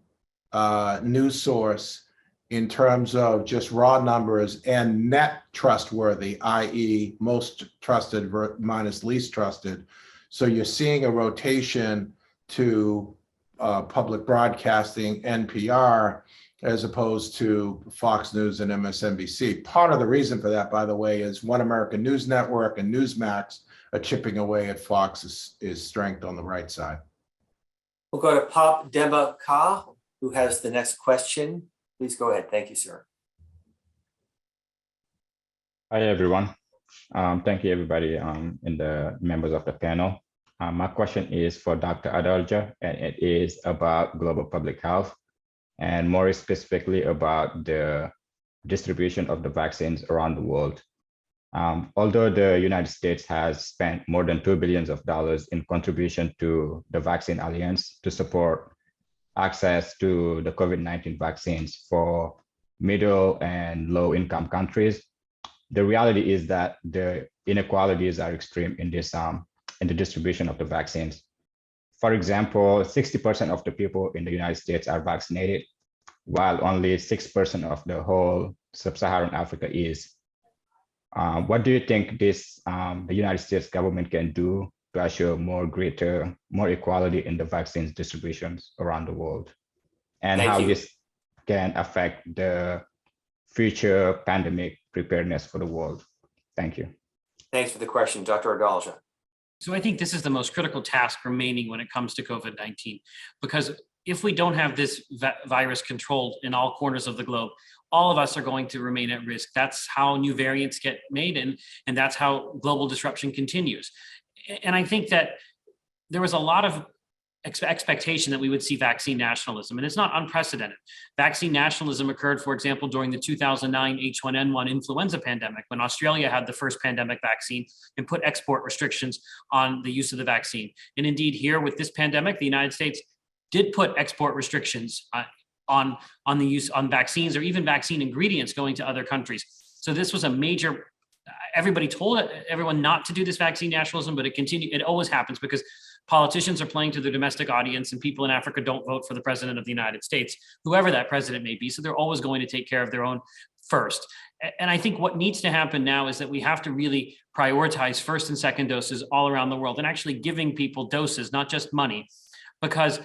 news source in terms of just raw numbers and net trustworthy, i.e. most trusted minus least trusted. So you're seeing a rotation to public broadcasting, NPR, as opposed to Fox News and MSNBC. Part of the reason for that, by the way, is One American News Network and Newsmax are chipping away at Fox's strength on the right side. We'll go to Pop Deba Ka, who has the next question. Please go ahead. Thank you, sir. Hi, everyone. Thank you, everybody, and the members of the panel. My question is for Dr. Adalja, and it is about global public health, and more specifically about the distribution of the vaccines around the world. Although the United States has spent more than $2 billion in contribution to the Vaccine Alliance to support access to the COVID-19 vaccines for middle and low income countries, the reality is that the inequalities are extreme in this in the distribution of the vaccines. For example, 60% of the people in the United States are vaccinated, while only 6% of the whole sub-Saharan Africa is. What do you think the United States government can do to assure more equality in the vaccines distributions around the world? And Thank how you. this can affect the future pandemic preparedness for the world? Thank you. Thanks for the question, Dr. Adalja. So I think this is the most critical task remaining when it comes to COVID-19, because if we don't have this virus controlled in all corners of the globe, all of us are going to remain at risk. That's how new variants get made, and that's how global disruption continues. And I think that there was a lot of expectation that we would see vaccine nationalism, and it's not unprecedented. Vaccine nationalism occurred, for example, during the 2009 H1N1 influenza pandemic, when Australia had the first pandemic vaccine and put export restrictions on the use of the vaccine. And indeed, here with this pandemic, the United States did put export restrictions on the use on vaccines, or even vaccine ingredients going to other countries. So this was a major. Everybody told everyone not to do this vaccine nationalism, but it continued. It always happens because politicians are playing to their domestic audience, and people in Africa don't vote for the president of the United States, whoever that president may be. So they're always going to take care of their own first. And I think what needs to happen now is that we have to really prioritize first and second doses all around the world, and actually giving people doses, not just money, because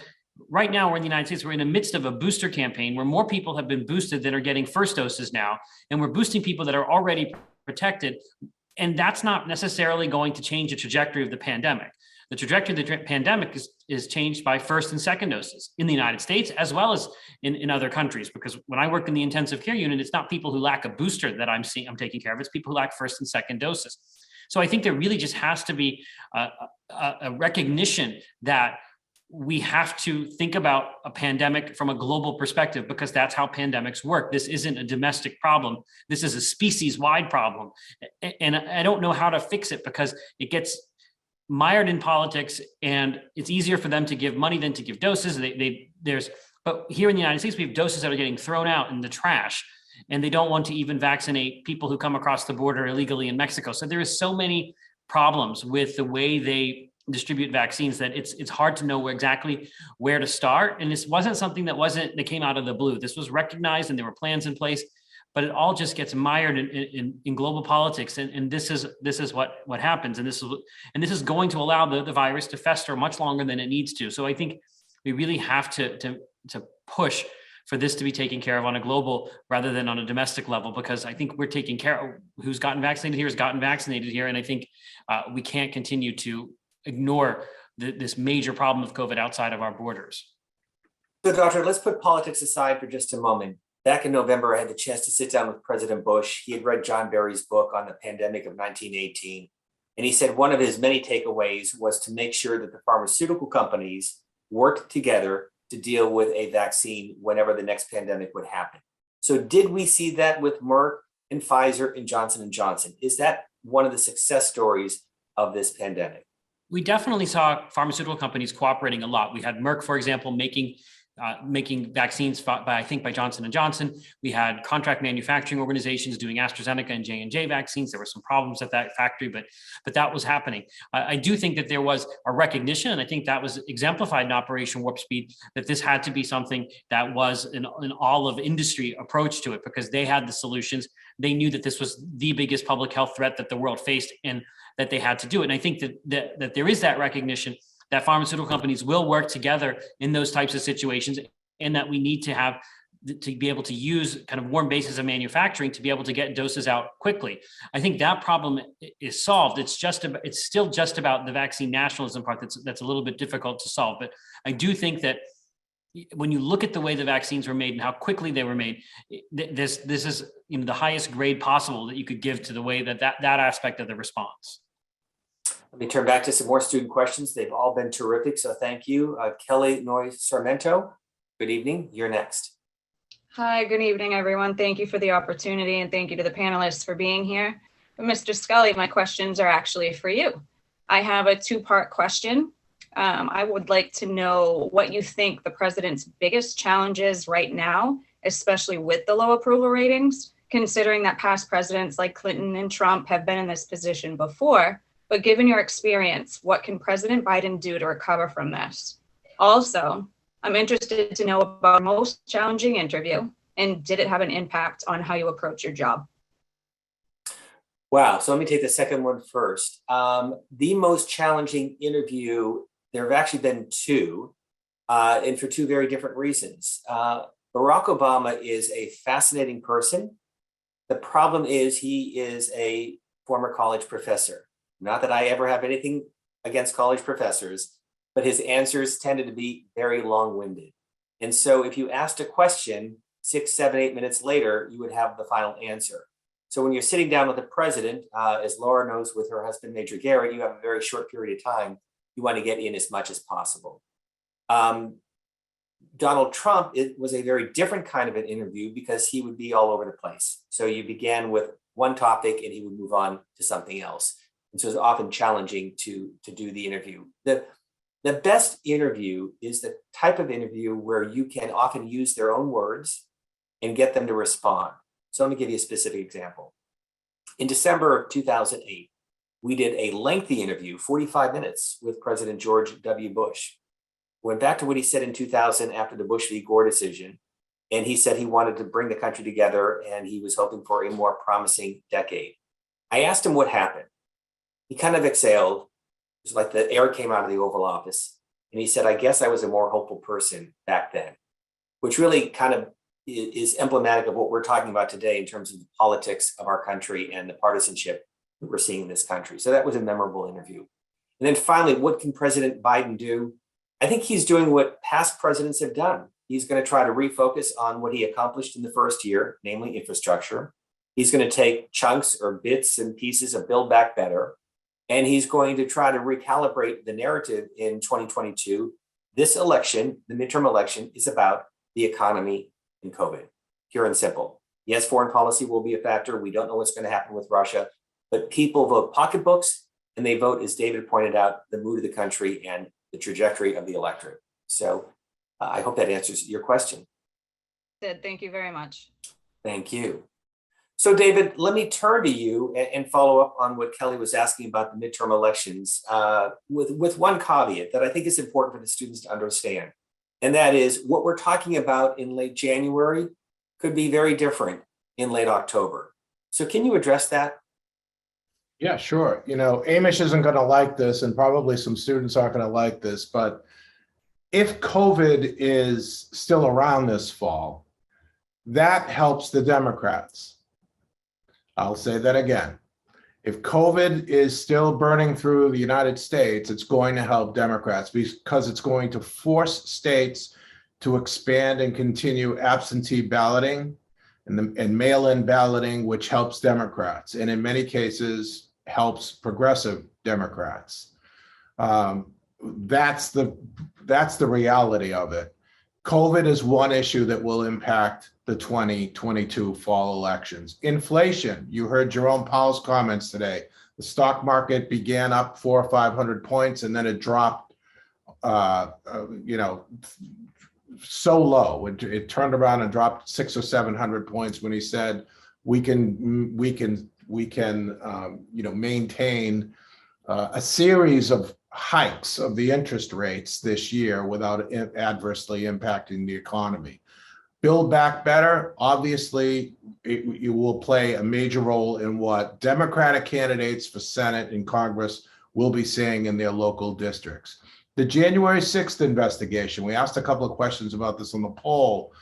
right now we're in the United States, we're in the midst of a booster campaign where more people have been boosted than are getting first doses now. And we're boosting people that are already protected. And that's not necessarily going to change the trajectory of the pandemic. The trajectory of the pandemic is changed by first and second doses in the United States, as well as in other countries. Because when I work in the intensive care unit, it's not people who lack a booster that I'm taking care of. It's people who lack first and second doses. So I think there really just has to be a recognition that we have to think about a pandemic from a global perspective, because that's how pandemics work. This isn't a domestic problem. This is a species-wide problem. And I don't know how to fix it, because it gets mired in politics, and it's easier for them to give money than to give doses. But here in the United States, we have doses that are getting thrown out in the trash, and they don't want to even vaccinate people who come across the border illegally in Mexico. So there is so many problems with the way they distribute vaccines that it's hard to know exactly where to start. And this wasn't something that came out of the blue. This was recognized, and there were plans in place, but it all just gets mired in global politics. And this is what happens. And this is going to allow the virus to fester much longer than it needs to. So I think we really have to push for this to be taken care of on a global rather than on a domestic level, because I think we're taking care of who's gotten vaccinated here has gotten vaccinated here. And I think we can't continue to ignore this major problem of COVID outside of our borders. So, Doctor, let's put politics aside for just a moment. Back in November, I had the chance to sit down with President Bush. He had read John Barry's book on the pandemic of 1918. And he said one of his many takeaways was to make sure that the pharmaceutical companies worked together to deal with a vaccine whenever the next pandemic would happen. So did we see that with Merck and Pfizer and Johnson & Johnson? Is that one of the success stories of this pandemic? We definitely saw pharmaceutical companies cooperating a lot. We had Merck, for example, making vaccines by Johnson & Johnson. We had contract manufacturing organizations doing AstraZeneca and J&J vaccines. There were some problems at that factory, but that was happening. I do think that there was a recognition, and I think that was exemplified in Operation Warp Speed, that this had to be something that was an all of industry approach to it, because they had the solutions. They knew that this was the biggest public health threat that the world faced, and that they had to do it. And I think that there is that recognition that pharmaceutical companies will work together in those types of situations, and that we need to be able to use kind of warm bases of manufacturing to be able to get doses out quickly. I think that problem is solved. It's still just about the vaccine nationalism part that's a little bit difficult to solve. But I do think that when you look at the way the vaccines were made and how quickly they were made, this is the highest grade possible that you could give to the way that aspect of the response. Let me turn back to some more student questions. They've all been terrific, so thank you. Kelly Noy Sarmento, good evening. You're next. Hi, good evening, everyone. Thank you for the opportunity, and thank you to the panelists for being here. But Mr. Scully, my questions are actually for you. I have a two-part question. I would like to know what you think the president's biggest challenge is right now, especially with the low approval ratings, considering that past presidents like Clinton and Trump have been in this position before. But given your experience, what can President Biden do to recover from this? Also, I'm interested to know about your most challenging interview, and did it have an impact on how you approach your job? Wow. So let me take the second one first. The most challenging interview, there have actually been two, and for two very different reasons. Barack Obama is a fascinating person. The problem is he is a former college professor. Not that I ever have anything against college professors, but his answers tended to be very long-winded. And so if you asked a question 6, 7, 8 minutes later, you would have the final answer. So when you're sitting down with the president, as Laura knows with her husband, Major Garrett, you have a very short period of time. You want to get in as much as possible. Donald Trump, it was a very different kind of an interview because he would be all over the place. So you began with one topic and he would move on to something else. And so it's often challenging to do the interview. The best interview is the type of interview where you can often use their own words and get them to respond. So let me give you a specific example. In December of 2008, we did a lengthy interview, 45 minutes, with President George W. Bush. Went back to what he said in 2000 after the Bush v. Gore decision, and he said he wanted to bring the country together and he was hoping for a more promising decade. I asked him what happened. He kind of exhaled. It was like the air came out of the Oval Office, and he said, I guess I was a more hopeful person back then, which really kind of is emblematic of what we're talking about today in terms of the politics of our country and the partisanship that we're seeing in this country. So that was a memorable interview. And then finally, what can President Biden do? I think he's doing what past presidents have done. He's going to try to refocus on what he accomplished in the first year, namely infrastructure. He's going to take chunks or bits and pieces of Build Back Better, and he's going to try to recalibrate the narrative in 2022. This election, the midterm election, is about the economy and COVID, pure and simple. Yes, foreign policy will be a factor. We don't know what's going to happen with Russia, but people vote pocketbooks and they vote, as David pointed out, the mood of the country and the trajectory of the electorate. So I hope that answers your question. Thank you very much. Thank you. So David, let me turn to you and follow up on what Kelly was asking about the midterm elections with one caveat that I think is important for the students to understand. And that is what we're talking about in late January could be very different in late October. So can you address that? Yeah, sure. You know, Amesh isn't going to like this, and probably some students aren't going to like this, but if COVID is still around this fall, that helps the Democrats. I'll say that again. If COVID is still burning through the United States, it's going to help Democrats because it's going to force states to expand and continue absentee balloting and mail-in balloting, which helps Democrats, and in many cases helps progressive Democrats. That's the reality of it. COVID is one issue that will impact the 2022 fall elections. Inflation, you heard Jerome Powell's comments today. The stock market began up 400 or 500 points, and then it dropped, so low. It turned around and dropped 600 or 700 points when he said we can maintain a series of hikes of the interest rates this year without adversely impacting the economy. Build Back Better, obviously, it will play a major role in what Democratic candidates for Senate and Congress will be saying in their local districts. The January 6th investigation, we asked a couple of questions about this on the poll,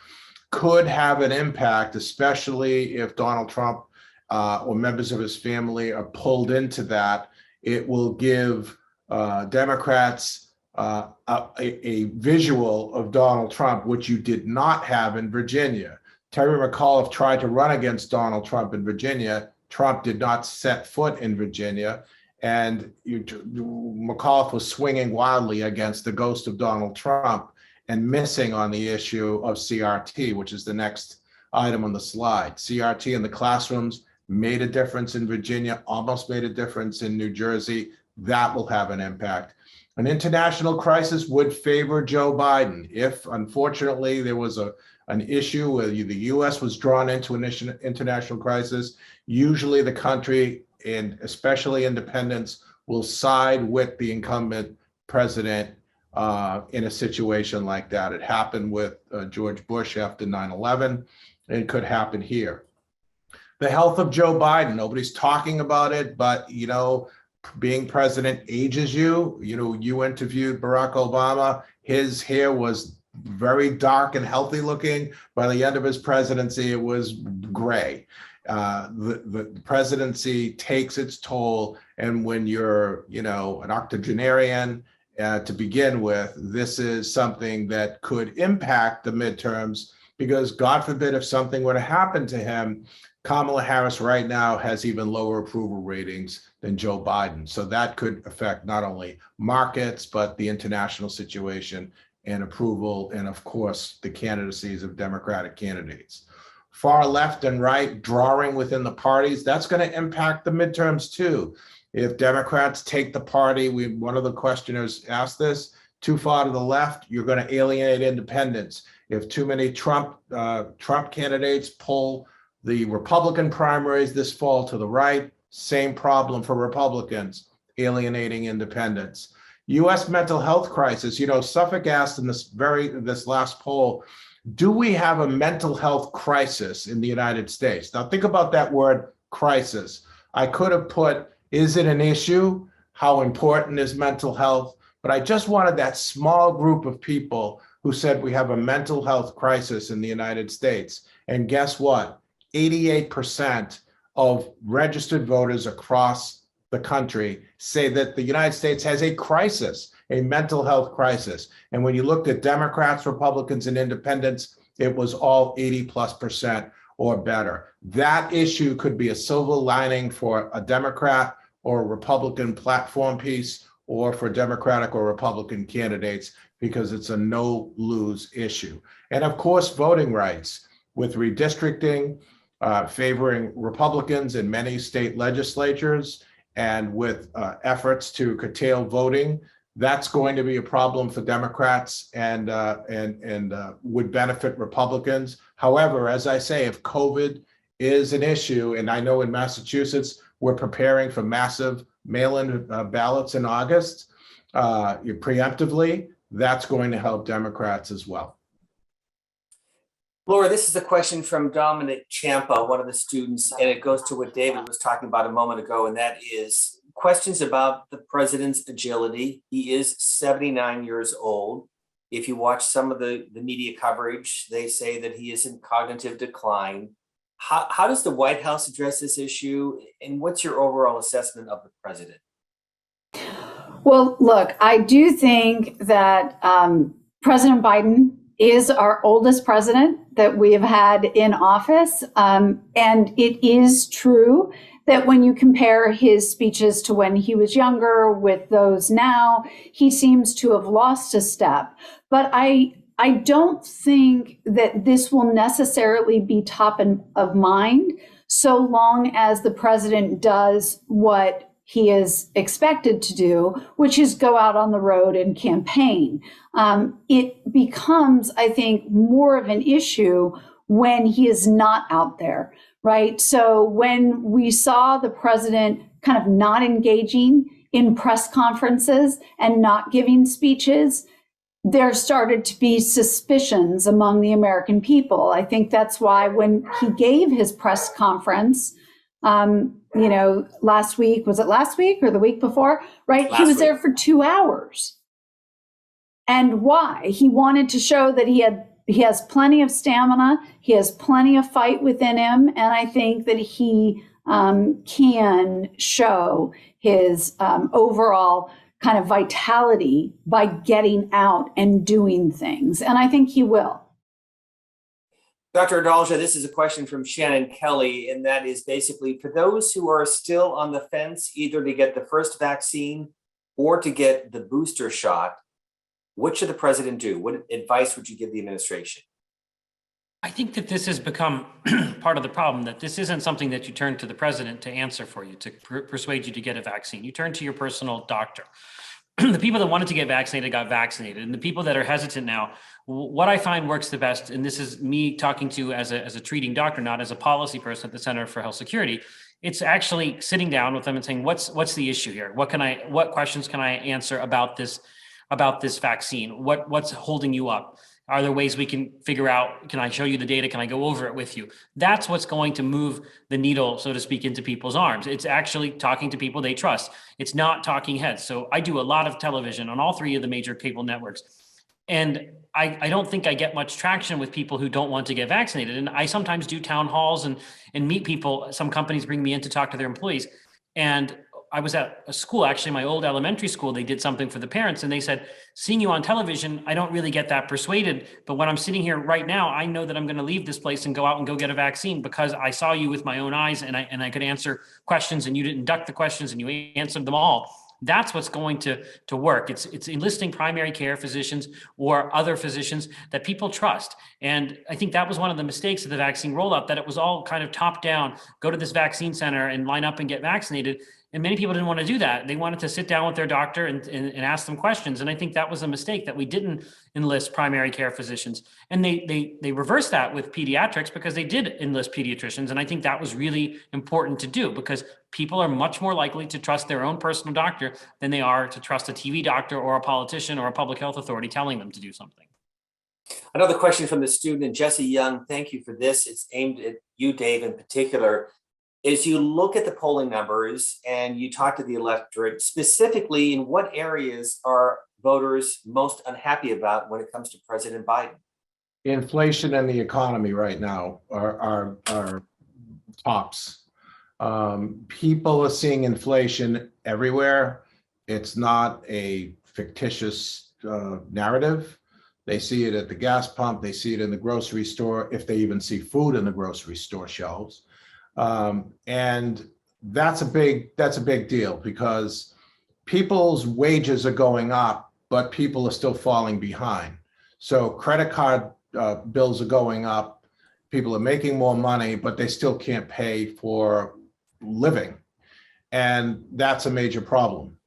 could have an impact, especially if Donald Trump or members of his family are pulled into that. It will give Democrats a visual of Donald Trump, which you did not have in Virginia. Terry McAuliffe tried to run against Donald Trump in Virginia. Trump did not set foot in Virginia, and McAuliffe was swinging wildly against the ghost of Donald Trump and missing on the issue of CRT, which is the next item on the slide. CRT in the classrooms made a difference in Virginia, almost made a difference in New Jersey. That will have an impact. An international crisis would favor Joe Biden. If, unfortunately, there was an issue where the U.S. was drawn into an international crisis, usually the country, and especially independents, will side with the incumbent president in a situation like that. It happened with George Bush after 9/11. It could happen here. The health of Joe Biden, nobody's talking about it, but being president ages you. You interviewed Barack Obama. His hair was very dark and healthy looking. By the end of his presidency, it was gray. The presidency takes its toll. And when you're, an octogenarian to begin with, this is something that could impact the midterms, because God forbid if something were to happen to him, Kamala Harris right now has even lower approval ratings than Joe Biden. So that could affect not only markets, but the international situation and approval, and of course, the candidacies of Democratic candidates. Far left and right drawing within the parties, that's going to impact the midterms too. If Democrats take the party, one of the questioners asked this, too far to the left, you're going to alienate independents. If too many Trump candidates pull the Republican primaries this fall to the right, same problem for Republicans, alienating independents. U.S. mental health crisis. Suffolk asked in this last poll, do we have a mental health crisis in the United States? Now think about that word crisis. I could have put, is it an issue? How important is mental health? But I just wanted that small group of people who said we have a mental health crisis in the United States. And guess what? 88% of registered voters across the country say that the United States has a crisis, a mental health crisis. And when you looked at Democrats, Republicans, and independents, it was all 80+% or better. That issue could be a silver lining for a Democrat or a Republican platform piece, or for Democratic or Republican candidates, because it's a no-lose issue. And of course, voting rights with redistricting, favoring Republicans in many state legislatures, and with efforts to curtail voting, that's going to be a problem for Democrats and would benefit Republicans. However, as I say, if COVID is an issue, and I know in Massachusetts, we're preparing for massive mail-in ballots in August, preemptively, that's going to help Democrats as well. Laura, this is a question from Dominic Champa, one of the students, and it goes to what David was talking about a moment ago, and that is questions about the president's agility. He is 79 years old. If you watch some of the media coverage, they say that he is in cognitive decline. How does the White House address this issue, and what's your overall assessment of the president? Well, look, I do think that President Biden is our oldest president that we have had in office. And it is true that when you compare his speeches to when he was younger with those now, he seems to have lost a step. But I don't think that this will necessarily be top of mind so long as the president does what he is expected to do, which is go out on the road and campaign. It becomes, I think, more of an issue when he is not out there, right? So when we saw the president kind of not engaging in press conferences and not giving speeches, there started to be suspicions among the American people. I think that's why when he gave his press conference, last week, was it last week or the week before? Right. He was there for 2 hours. And why? He wanted to show that he has plenty of stamina. He has plenty of fight within him. And I think that he can show his overall kind of vitality by getting out and doing things. And I think he will. Dr. Adalja, this is a question from Shannon Kelly, and that is basically for those who are still on the fence, either to get the first vaccine or to get the booster shot, what should the president do? What advice would you give the administration? I think that this has become part of the problem, that this isn't something that you turn to the president to answer for you, to persuade you to get a vaccine. You turn to your personal doctor. The people that wanted to get vaccinated got vaccinated, and the people that are hesitant now, what I find works the best, and this is me talking to you as a treating doctor, not as a policy person at the Center for Health Security, it's actually sitting down with them and saying, what's the issue here? What questions can I answer about this about this vaccine? What's holding you up? Are there ways we can figure out, can I show you the data? Can I go over it with you? That's what's going to move the needle, so to speak, into people's arms. It's actually talking to people they trust. It's not talking heads. So I do a lot of television on all three of the major cable networks. And I don't think I get much traction with people who don't want to get vaccinated. And I sometimes do town halls and meet people. Some companies bring me in to talk to their employees. And I was at a school, actually my old elementary school, they did something for the parents and they said, seeing you on television, I don't really get that persuaded. But when I'm sitting here right now, I know that I'm going to leave this place and go out and go get a vaccine because I saw you with my own eyes and I could answer questions and you didn't duck the questions and you answered them all. That's what's going to work. It's enlisting primary care physicians or other physicians that people trust. And I think that was one of the mistakes of the vaccine rollout, that it was all kind of top down, go to this vaccine center and line up and get vaccinated. And many people didn't want to do that. They wanted to sit down with their doctor and ask them questions. And I think that was a mistake, that we didn't enlist primary care physicians. And they reversed that with pediatrics because they did enlist pediatricians. And I think that was really important to do because people are much more likely to trust their own personal doctor than they are to trust a TV doctor or a politician or a public health authority telling them to do something. Another question from the student, and Jesse Young, thank you for this. It's aimed at you, Dave, in particular. As you look at the polling numbers and you talk to the electorate, specifically in what areas are voters most unhappy about when it comes to President Biden? Inflation and the economy right now are tops. People are seeing inflation everywhere. It's not a fictitious narrative. They see it at the gas pump. They see it in the grocery store, if they even see food in the grocery store shelves. And that's a big deal because people's wages are going up, but people are still falling behind. So credit card bills are going up. People are making more money, but they still can't pay for living. And that's a major problem.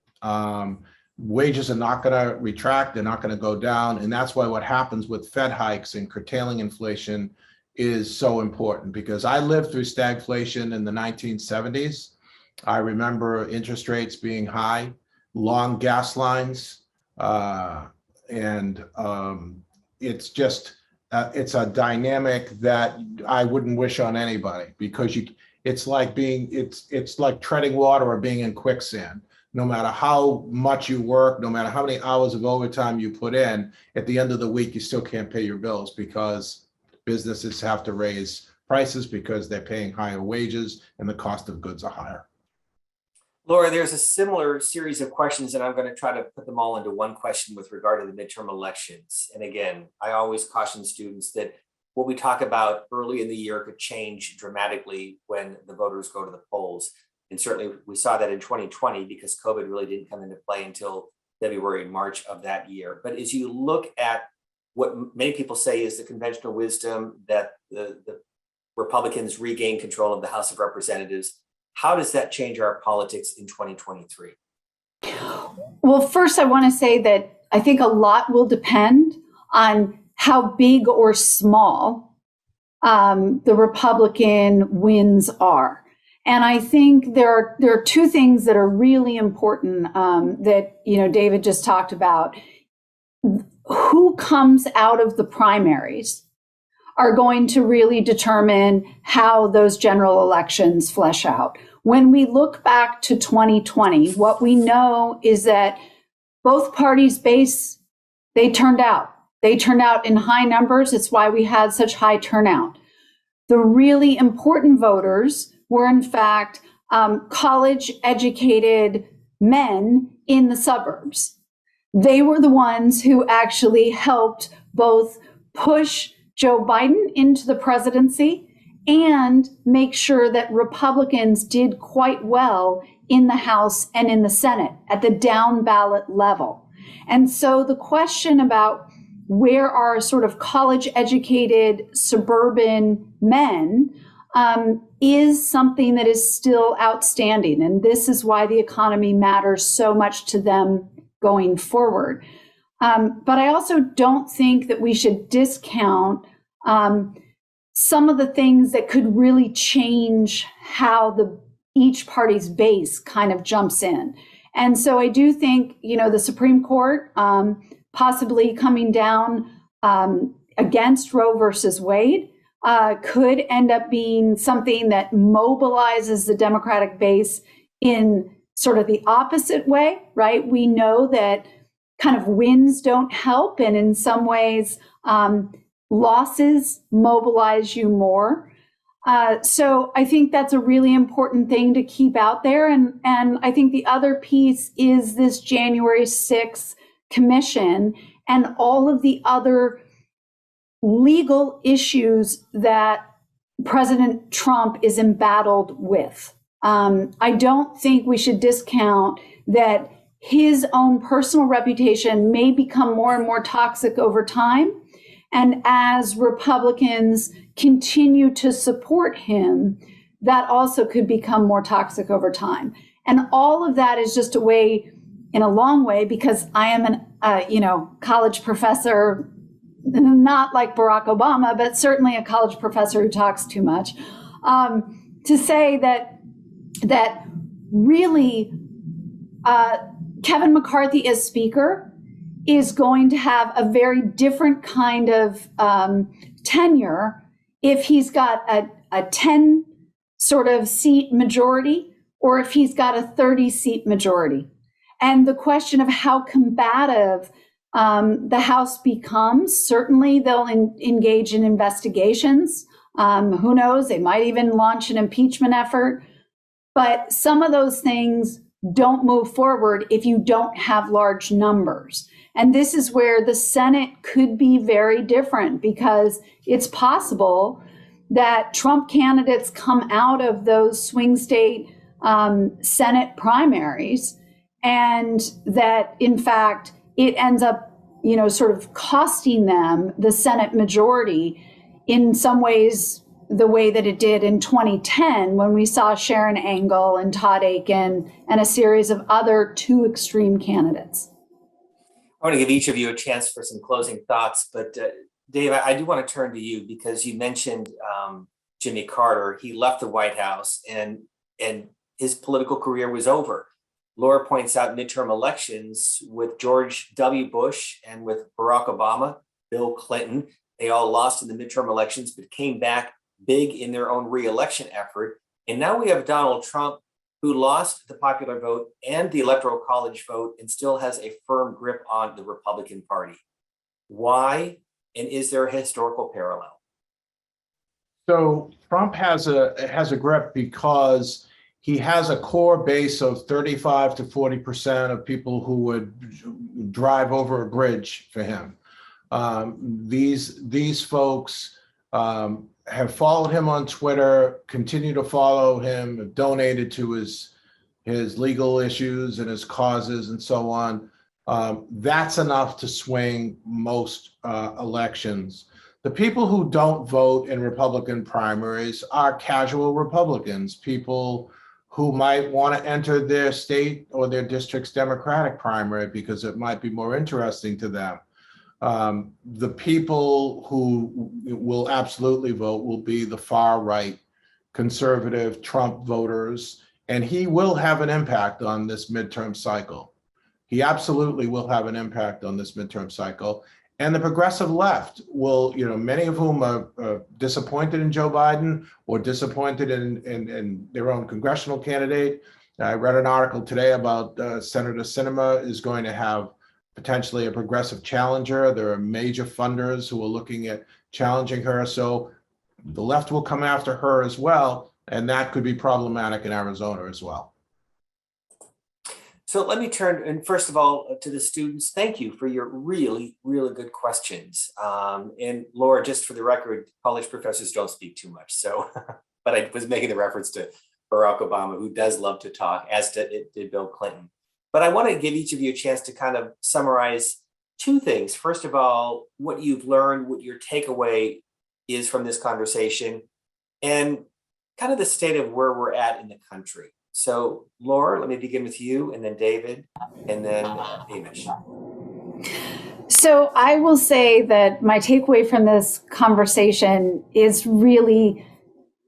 Wages are not going to retract. They're not going to go down. And that's why what happens with Fed hikes and curtailing inflation is so important, because I lived through stagflation in the 1970s. I remember interest rates being high, long gas lines, and it's just, it's a dynamic that I wouldn't wish on anybody, because it's like treading water or being in quicksand. No matter how much you work, no matter how many hours of overtime you put in, at the end of the week, you still can't pay your bills because businesses have to raise prices because they're paying higher wages and the cost of goods are higher. Laura, there's a similar series of questions, and I'm going to try to put them all into one question with regard to the midterm elections. And again, I always caution students that what we talk about early in the year could change dramatically when the voters go to the polls. And certainly we saw that in 2020 because COVID really didn't come into play until February and March of that year. But as you look at what many people say is the conventional wisdom that the Republicans regain control of the House of Representatives, how does that change our politics in 2023? Well, first, I want to say that I think a lot will depend on how big or small the Republican wins are. And I think there are two things that are really important that David just talked about. Who comes out of the primaries are going to really determine how those general elections flesh out. When we look back to 2020, what we know is that both parties' base, they turned out. They turned out in high numbers. It's why we had such high turnout. The really important voters were, in fact, college-educated men in the suburbs. They were the ones who actually helped both push Joe Biden into the presidency and make sure that Republicans did quite well in the House and in the Senate at the down ballot level. And so the question about where are sort of college-educated suburban men is something that is still outstanding. And this is why the economy matters so much to them going forward. But I also don't think that we should discount some of the things that could really change how each party's base kind of jumps in. And so I do think, the Supreme Court possibly coming down against Roe versus Wade could end up being something that mobilizes the Democratic base in sort of the opposite way, right? We know that kind of wins don't help, and in some ways, losses mobilize you more. So I think that's a really important thing to keep out there. And I think the other piece is this January 6th commission and all of the other legal issues that President Trump is embattled with. I don't think we should discount that his own personal reputation may become more and more toxic over time. And as Republicans continue to support him, that also could become more toxic over time. And all of that is just a way, in a long way, because I am an college professor, not like Barack Obama, but certainly a college professor who talks too much, to say that really Kevin McCarthy as Speaker is going to have a very different kind of tenure if he's got a 10 sort of seat majority or if he's got a 30 seat majority. And the question of how combative the House becomes, certainly they'll engage in investigations. Who knows? They might even launch an impeachment effort. But some of those things don't move forward if you don't have large numbers. And this is where the Senate could be very different, because it's possible that Trump candidates come out of those swing state Senate primaries, and that, in fact, it ends up, sort of costing them the Senate majority in some ways, the way that it did in 2010 when we saw Sharon Angle and Todd Akin and a series of other too extreme candidates. I want to give each of you a chance for some closing thoughts, but Dave, I do want to turn to you because you mentioned Jimmy Carter. He left the White House and his political career was over. Laura points out midterm elections with George W. Bush and with Barack Obama, Bill Clinton. They all lost in the midterm elections, but came back big in their own re-election effort. And now we have Donald Trump, who lost the popular vote and the Electoral College vote and still has a firm grip on the Republican Party. Why? And is there a historical parallel? So Trump has a grip because he has a core base of 35 to 40% of people who would drive over a bridge for him. These folks have followed him on Twitter, continue to follow him, have donated to his legal issues and his causes and so on. That's enough to swing most elections. The people who don't vote in Republican primaries are casual Republicans, people who might want to enter their state or their district's Democratic primary because it might be more interesting to them. The people who will absolutely vote will be the far right conservative Trump voters, and he will have an impact on this midterm cycle. He absolutely will have an impact on this midterm cycle. And the progressive left will, many of whom are disappointed in Joe Biden or disappointed in their own congressional candidate. I read an article today about Senator Sinema is going to have potentially a progressive challenger. There are major funders who are looking at challenging her. So the left will come after her as well. And that could be problematic in Arizona as well. So let me turn, and first of all, to the students, thank you for your really, really good questions. And Laura, just for the record, college professors don't speak too much. So, but I was making the reference to Barack Obama, who does love to talk, as did Bill Clinton. But I want to give each of you a chance to kind of summarize two things. First of all, what you've learned, what your takeaway is from this conversation, and kind of the state of where we're at in the country. So Laura, let me begin with you, and then David, and then Amesh. So I will say that my takeaway from this conversation is really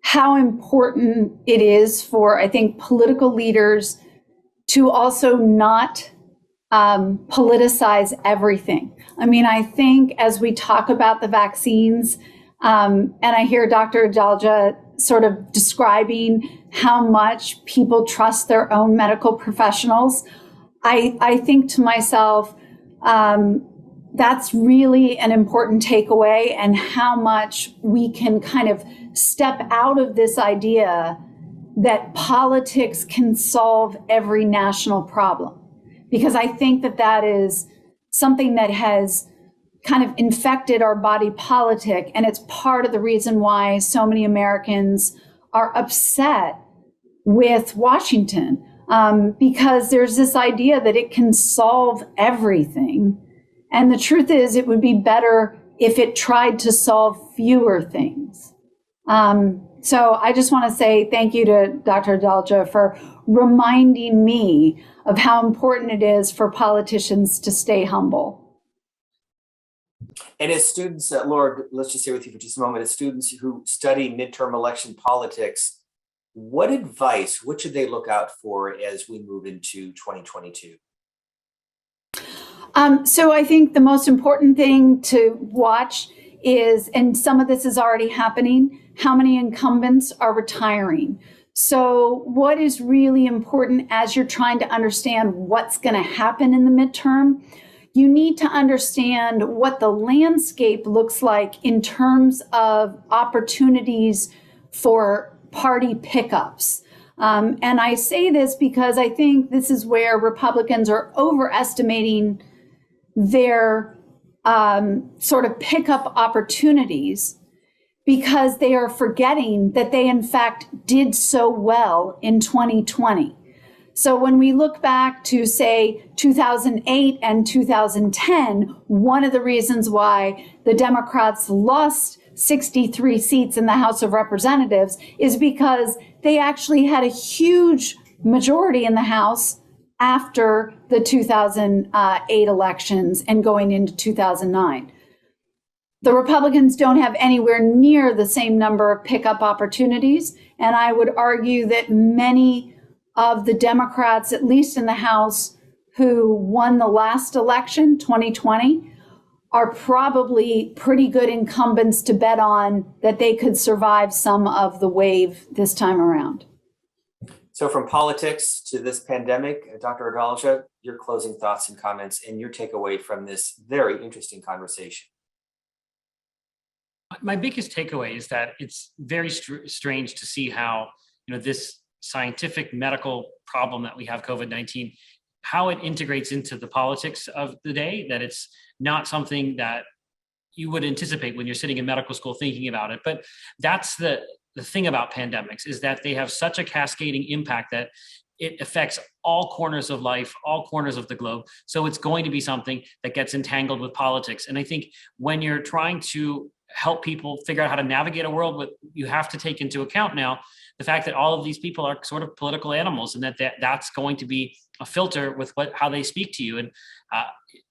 how important it is for, I think, political leaders to also not politicize everything. I mean, I think as we talk about the vaccines, and I hear Dr. Adalja sort of describing how much people trust their own medical professionals, I think to myself, that's really an important takeaway, and how much we can kind of step out of this idea that politics can solve every national problem. Because I think that that is something that has kind of infected our body politic. And it's part of the reason why so many Americans are upset with Washington, because there's this idea that it can solve everything. And the truth is, it would be better if it tried to solve fewer things. So I just want to say thank you to Dr. Adalja for reminding me of how important it is for politicians to stay humble. And as students, Laura, let's just stay with you for just a moment. As students who study midterm election politics, what advice, what should they look out for as we move into 2022? So I think the most important thing to watch is, and some of this is already happening, how many incumbents are retiring. So what is really important as you're trying to understand what's going to happen in the midterm, you need to understand what the landscape looks like in terms of opportunities for party pickups. And I say this because I think this is where Republicans are overestimating their sort of pickup opportunities, because they are forgetting that they in fact did so well in 2020. So when we look back to, say, 2008 and 2010, one of the reasons why the Democrats lost 63 seats in the House of Representatives is because they actually had a huge majority in the House after the 2008 elections and going into 2009. The Republicans don't have anywhere near the same number of pickup opportunities. And I would argue that many of the Democrats, at least in the House, who won the last election, 2020, are probably pretty good incumbents to bet on that they could survive some of the wave this time around. So from politics to this pandemic, Dr. Adalja, your closing thoughts and comments and your takeaway from this very interesting conversation. My biggest takeaway is that it's very strange to see how, this scientific medical problem that we have, COVID-19, how it integrates into the politics of the day, that it's not something that you would anticipate when you're sitting in medical school thinking about it. But that's the thing about pandemics, is that they have such a cascading impact that it affects all corners of life, all corners of the globe. So it's going to be something that gets entangled with politics. And I think when you're trying to help people figure out how to navigate a world, you have to take into account now the fact that all of these people are sort of political animals, and that's going to be a filter with how they speak to you. And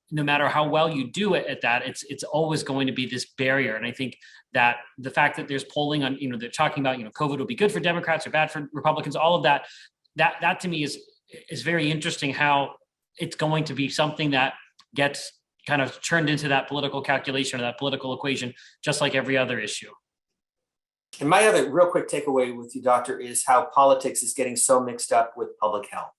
no matter how well you do it at that, it's always going to be this barrier. And I think that the fact that there's polling on, they're talking about, COVID will be good for Democrats or bad for Republicans, all of that to me is very interesting, how it's going to be something that gets kind of turned into that political calculation or that political equation, just like every other issue. And my other real quick takeaway with you, Doctor, is how politics is getting so mixed up with public health.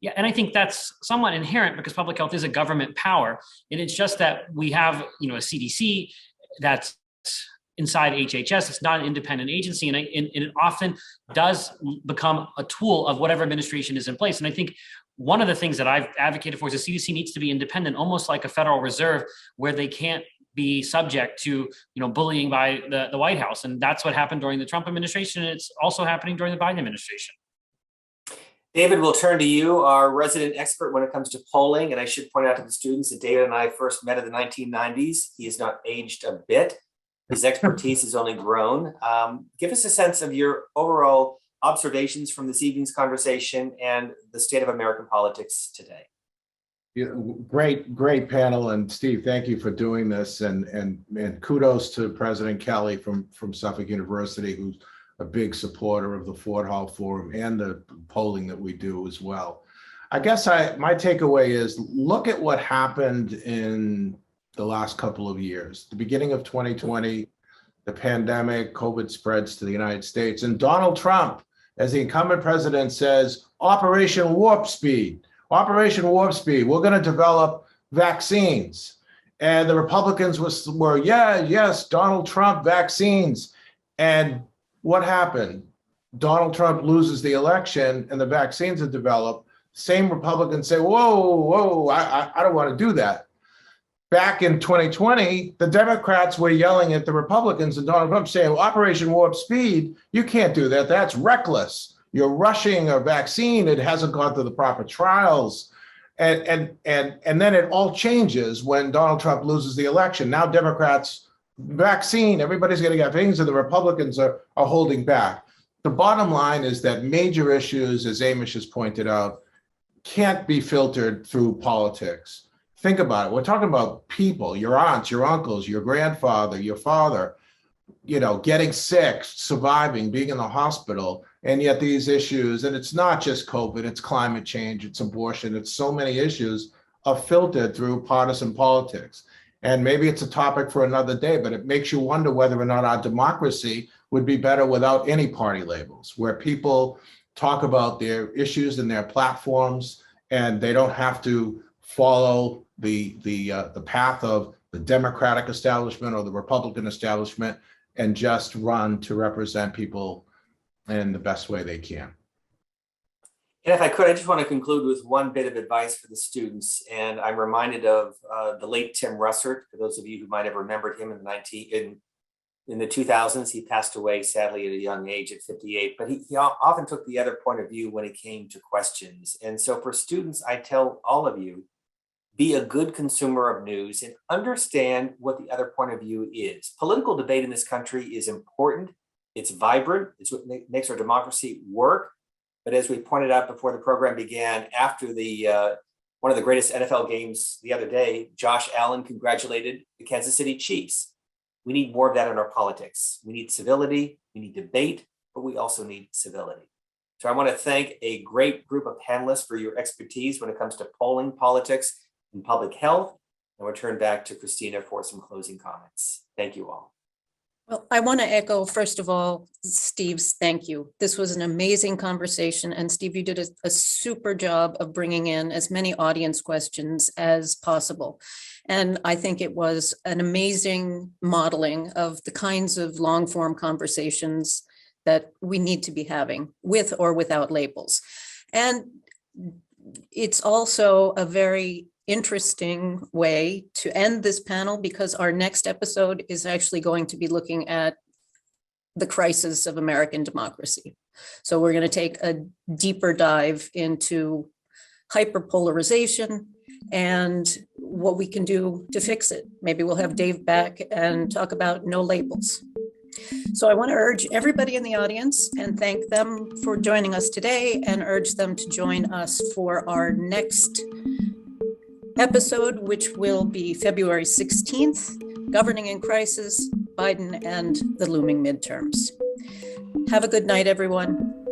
Yeah, and I think that's somewhat inherent because public health is a government power. And it's just that we have, a CDC that's inside HHS. It's not an independent agency. And it often does become a tool of whatever administration is in place. And I think one of the things that I've advocated for is the CDC needs to be independent, almost like a Federal Reserve, where they can't be subject to, bullying by the White House. And that's what happened during the Trump administration. And it's also happening during the Biden administration. David, we'll turn to you, our resident expert when it comes to polling. And I should point out to the students that David and I first met in the 1990s. He has not aged a bit. His expertise has only grown. Give us a sense of your overall observations from this evening's conversation and the state of American politics today. Yeah, great panel. And Steve, thank you for doing this. And kudos to President Kelly from Suffolk University, who's a big supporter of the Ford Hall Forum and the polling that we do as well. I guess my takeaway is look at what happened in the last couple of years. The beginning of 2020, the pandemic, COVID spreads to the United States, and Donald Trump, as the incumbent president, says, Operation Warp Speed. Operation Warp Speed, we're going to develop vaccines. And the Republicans were, yes, Donald Trump vaccines. And what happened? Donald Trump loses the election and the vaccines are developed. Same Republicans say, whoa, I don't want to do that. Back in 2020, the Democrats were yelling at the Republicans and Donald Trump saying, Operation Warp Speed, you can't do that. That's reckless. You're rushing a vaccine. It hasn't gone through the proper trials. And then it all changes when Donald Trump loses the election. Now Democrats, vaccine, everybody's going to get things, and the Republicans are holding back. The bottom line is that major issues, as Amesh has pointed out, can't be filtered through politics. Think about it. We're talking about people, your aunts, your uncles, your grandfather, your father, getting sick, surviving, being in the hospital. And yet these issues, and it's not just COVID, it's climate change, it's abortion, it's so many issues are filtered through partisan politics. And maybe it's a topic for another day, but it makes you wonder whether or not our democracy would be better without any party labels, where people talk about their issues and their platforms, and they don't have to follow the path of the Democratic establishment or the Republican establishment and just run to represent people in the best way they can. And if I could, I just want to conclude with one bit of advice for the students. And I'm reminded of the late Tim Russert. For those of you who might have remembered him in the 2000s, he passed away sadly at a young age at 58, but he often took the other point of view when it came to questions. And so for students, I tell all of you, be a good consumer of news and understand what the other point of view is. Political debate in this country is important. It's vibrant. It's what makes our democracy work. But as we pointed out before the program began, after the one of the greatest NFL games the other day, Josh Allen congratulated the Kansas City Chiefs. We need more of that in our politics. We need civility, we need debate, but we also need civility. So I want to thank a great group of panelists for your expertise when it comes to polling, politics, and public health. And we'll turn back to Christina for some closing comments. Thank you all. Well, I want to echo, first of all, Steve's thank you. This was an amazing conversation. And Steve, you did a super job of bringing in as many audience questions as possible. And I think it was an amazing modeling of the kinds of long form conversations that we need to be having with or without labels. And it's also a very interesting way to end this panel, because our next episode is actually going to be looking at the crisis of American democracy. So we're going to take a deeper dive into hyperpolarization and what we can do to fix it. Maybe we'll have Dave back and talk about no labels. So I want to urge everybody in the audience and thank them for joining us today, and urge them to join us for our next episode, which will be February 16th, Governing in Crisis, Biden and the Looming Midterms. Have a good night, everyone.